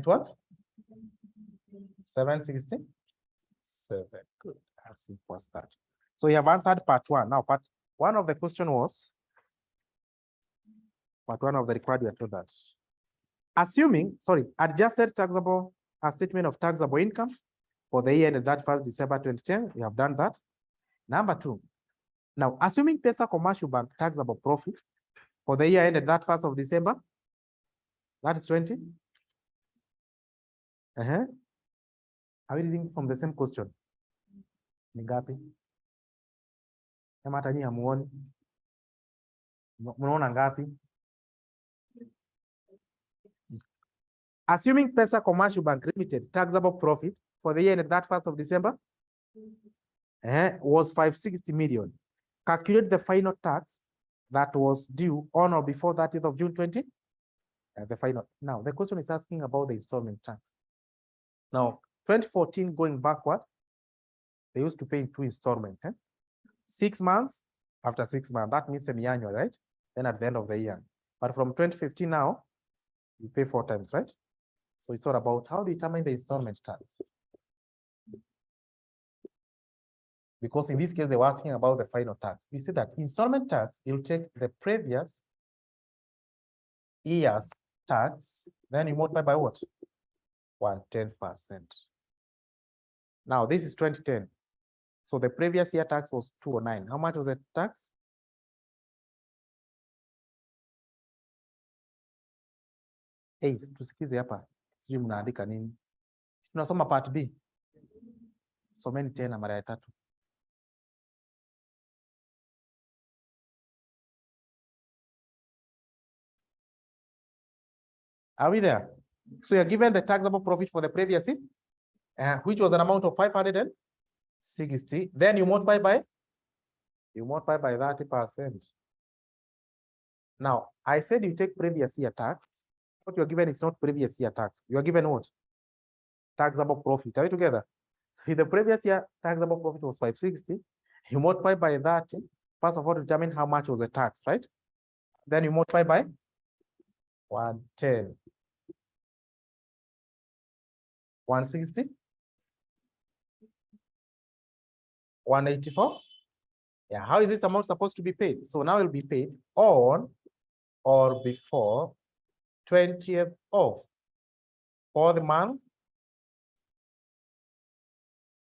S1: What? 767. Good. As simple as that. So you have answered part one. Now, part one of the question was, part one of the required, we are told that. Assuming, adjusted taxable, a statement of taxable income for the year ended 31st December 2010, we have done that. Number two, now assuming Pesa Commercial Bank taxable profit for the year ended 1st of December, that is 20. Are we reading from the same question? Ngapi? Kama hata nyinyi hamuoni. Mnaona ngapi? Assuming Pesa Commercial Bank Limited taxable profit for the year ended 1st of December was 560 million. Calculate the final tax that was due on or before 30th of June 20. The final. Now, the question is asking about the installment tax. Now, 2014 going backward, they used to pay in 2 installments. 6 months, after 6 months, that means semi-annual, right? Then at the end of the year. But from 2015 now, you pay 4 times, right? So it's all about how to determine the installment tax. Because in this case, they were asking about the final tax. We say that installment tax, you'll take the previous year's tax, then you multiply by what? 110%. Now, this is 2010. So the previous year tax was 209. How much was the tax? Hey, tusikize hapa. Sijui mnaandika nini. Tunasoma part B. Someni tena mara ya 3. Are we there? So you're given the taxable profit for the previous year, which was an amount of 560. Then you multiply by 30%. Now, I said you take previous year tax. What you're given is not previous year tax. You are given what? Taxable profit. Are we together? If the previous year taxable profit was 560, you multiply by 30. First of all, to determine how much was the tax, right? Then you multiply by 110. 160. 184. Yeah, how is this amount supposed to be paid? So now it will be paid on or before 20th of for the month,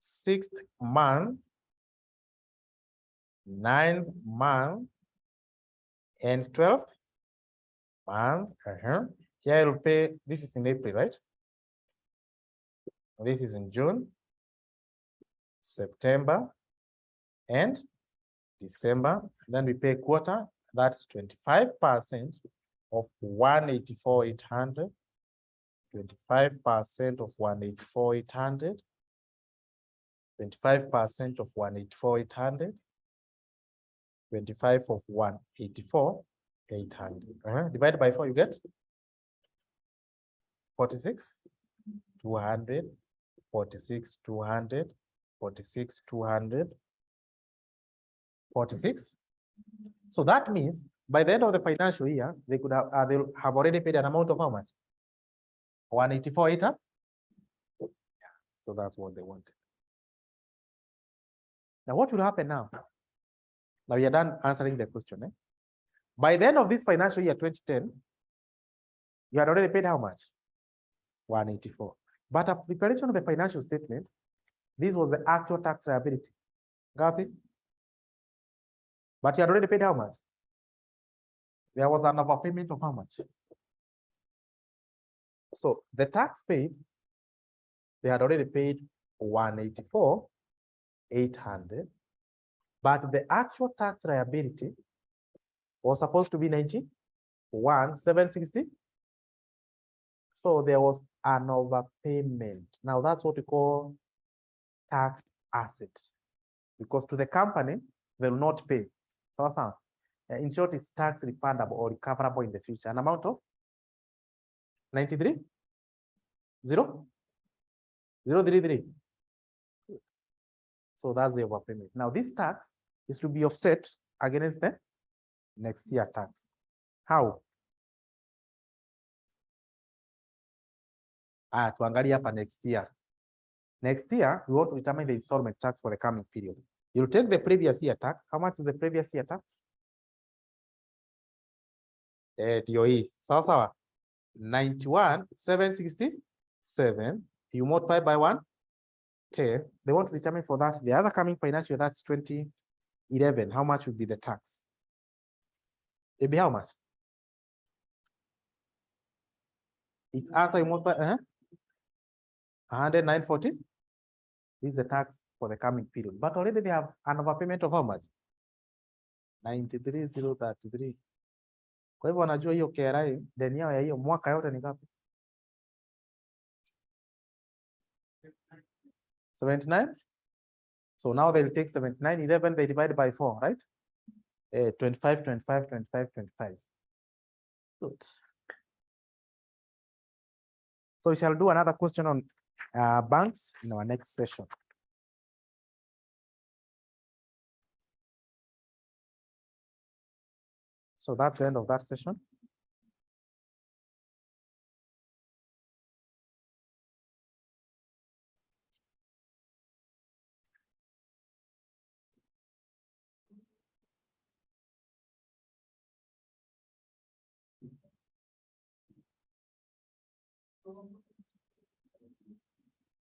S1: 6th month, 9th month, and 12th month. Here you'll pay, this is in April, right? This is in June, September, and December. Then we pay quarter, that's 25% of 184,800. 25% of 184,800. 25% of 184,800. 25 of 184,800. Divided by 4, you get 46, 200, 46, 200, 46, 200, 46. So that means by the end of the financial year, they could have they'll have already paid an amount of how much? 184,800. So that's what they wanted. Now, what will happen now? Now you're done answering the question. By the end of this financial year 2010, you had already paid how much? 184. But at preparation of the financial statement, this was the actual tax liability. Got it? But you had already paid how much? There was an overpayment of how much? So the tax paid, they had already paid 184,800, but the actual tax liability was supposed to be 91,760. So there was an overpayment. Now that's what we call tax asset, because to the company, they will not pay. So in short, it's tax refundable or recoverable in the future. An amount of 93? 0.033. So that's the overpayment. Now this tax is to be offset against the next year tax. How? Tuangalia hapa next year. Next year, we want to determine the installment tax for the coming period. You'll take the previous year tax. How much is the previous year tax? DOE. Sawa. 91,767. You multiply by 110. They want to determine for that. The other coming financial year, that's 2011. How much would be the tax? It'd be how much? It's answer you multiply 109.40. This is the tax for the coming period. But already they have an overpayment of how much? 93,033. Kwa hivyo wanajua hiyo KRA deni yao ya hiyo mwaka yote ni ngapi? 79. So now they'll take 79, 11, they divide by 4, right? 25, 25, 25, 25. Good. So we shall do another question on banks in our next session. So that's the end of that session.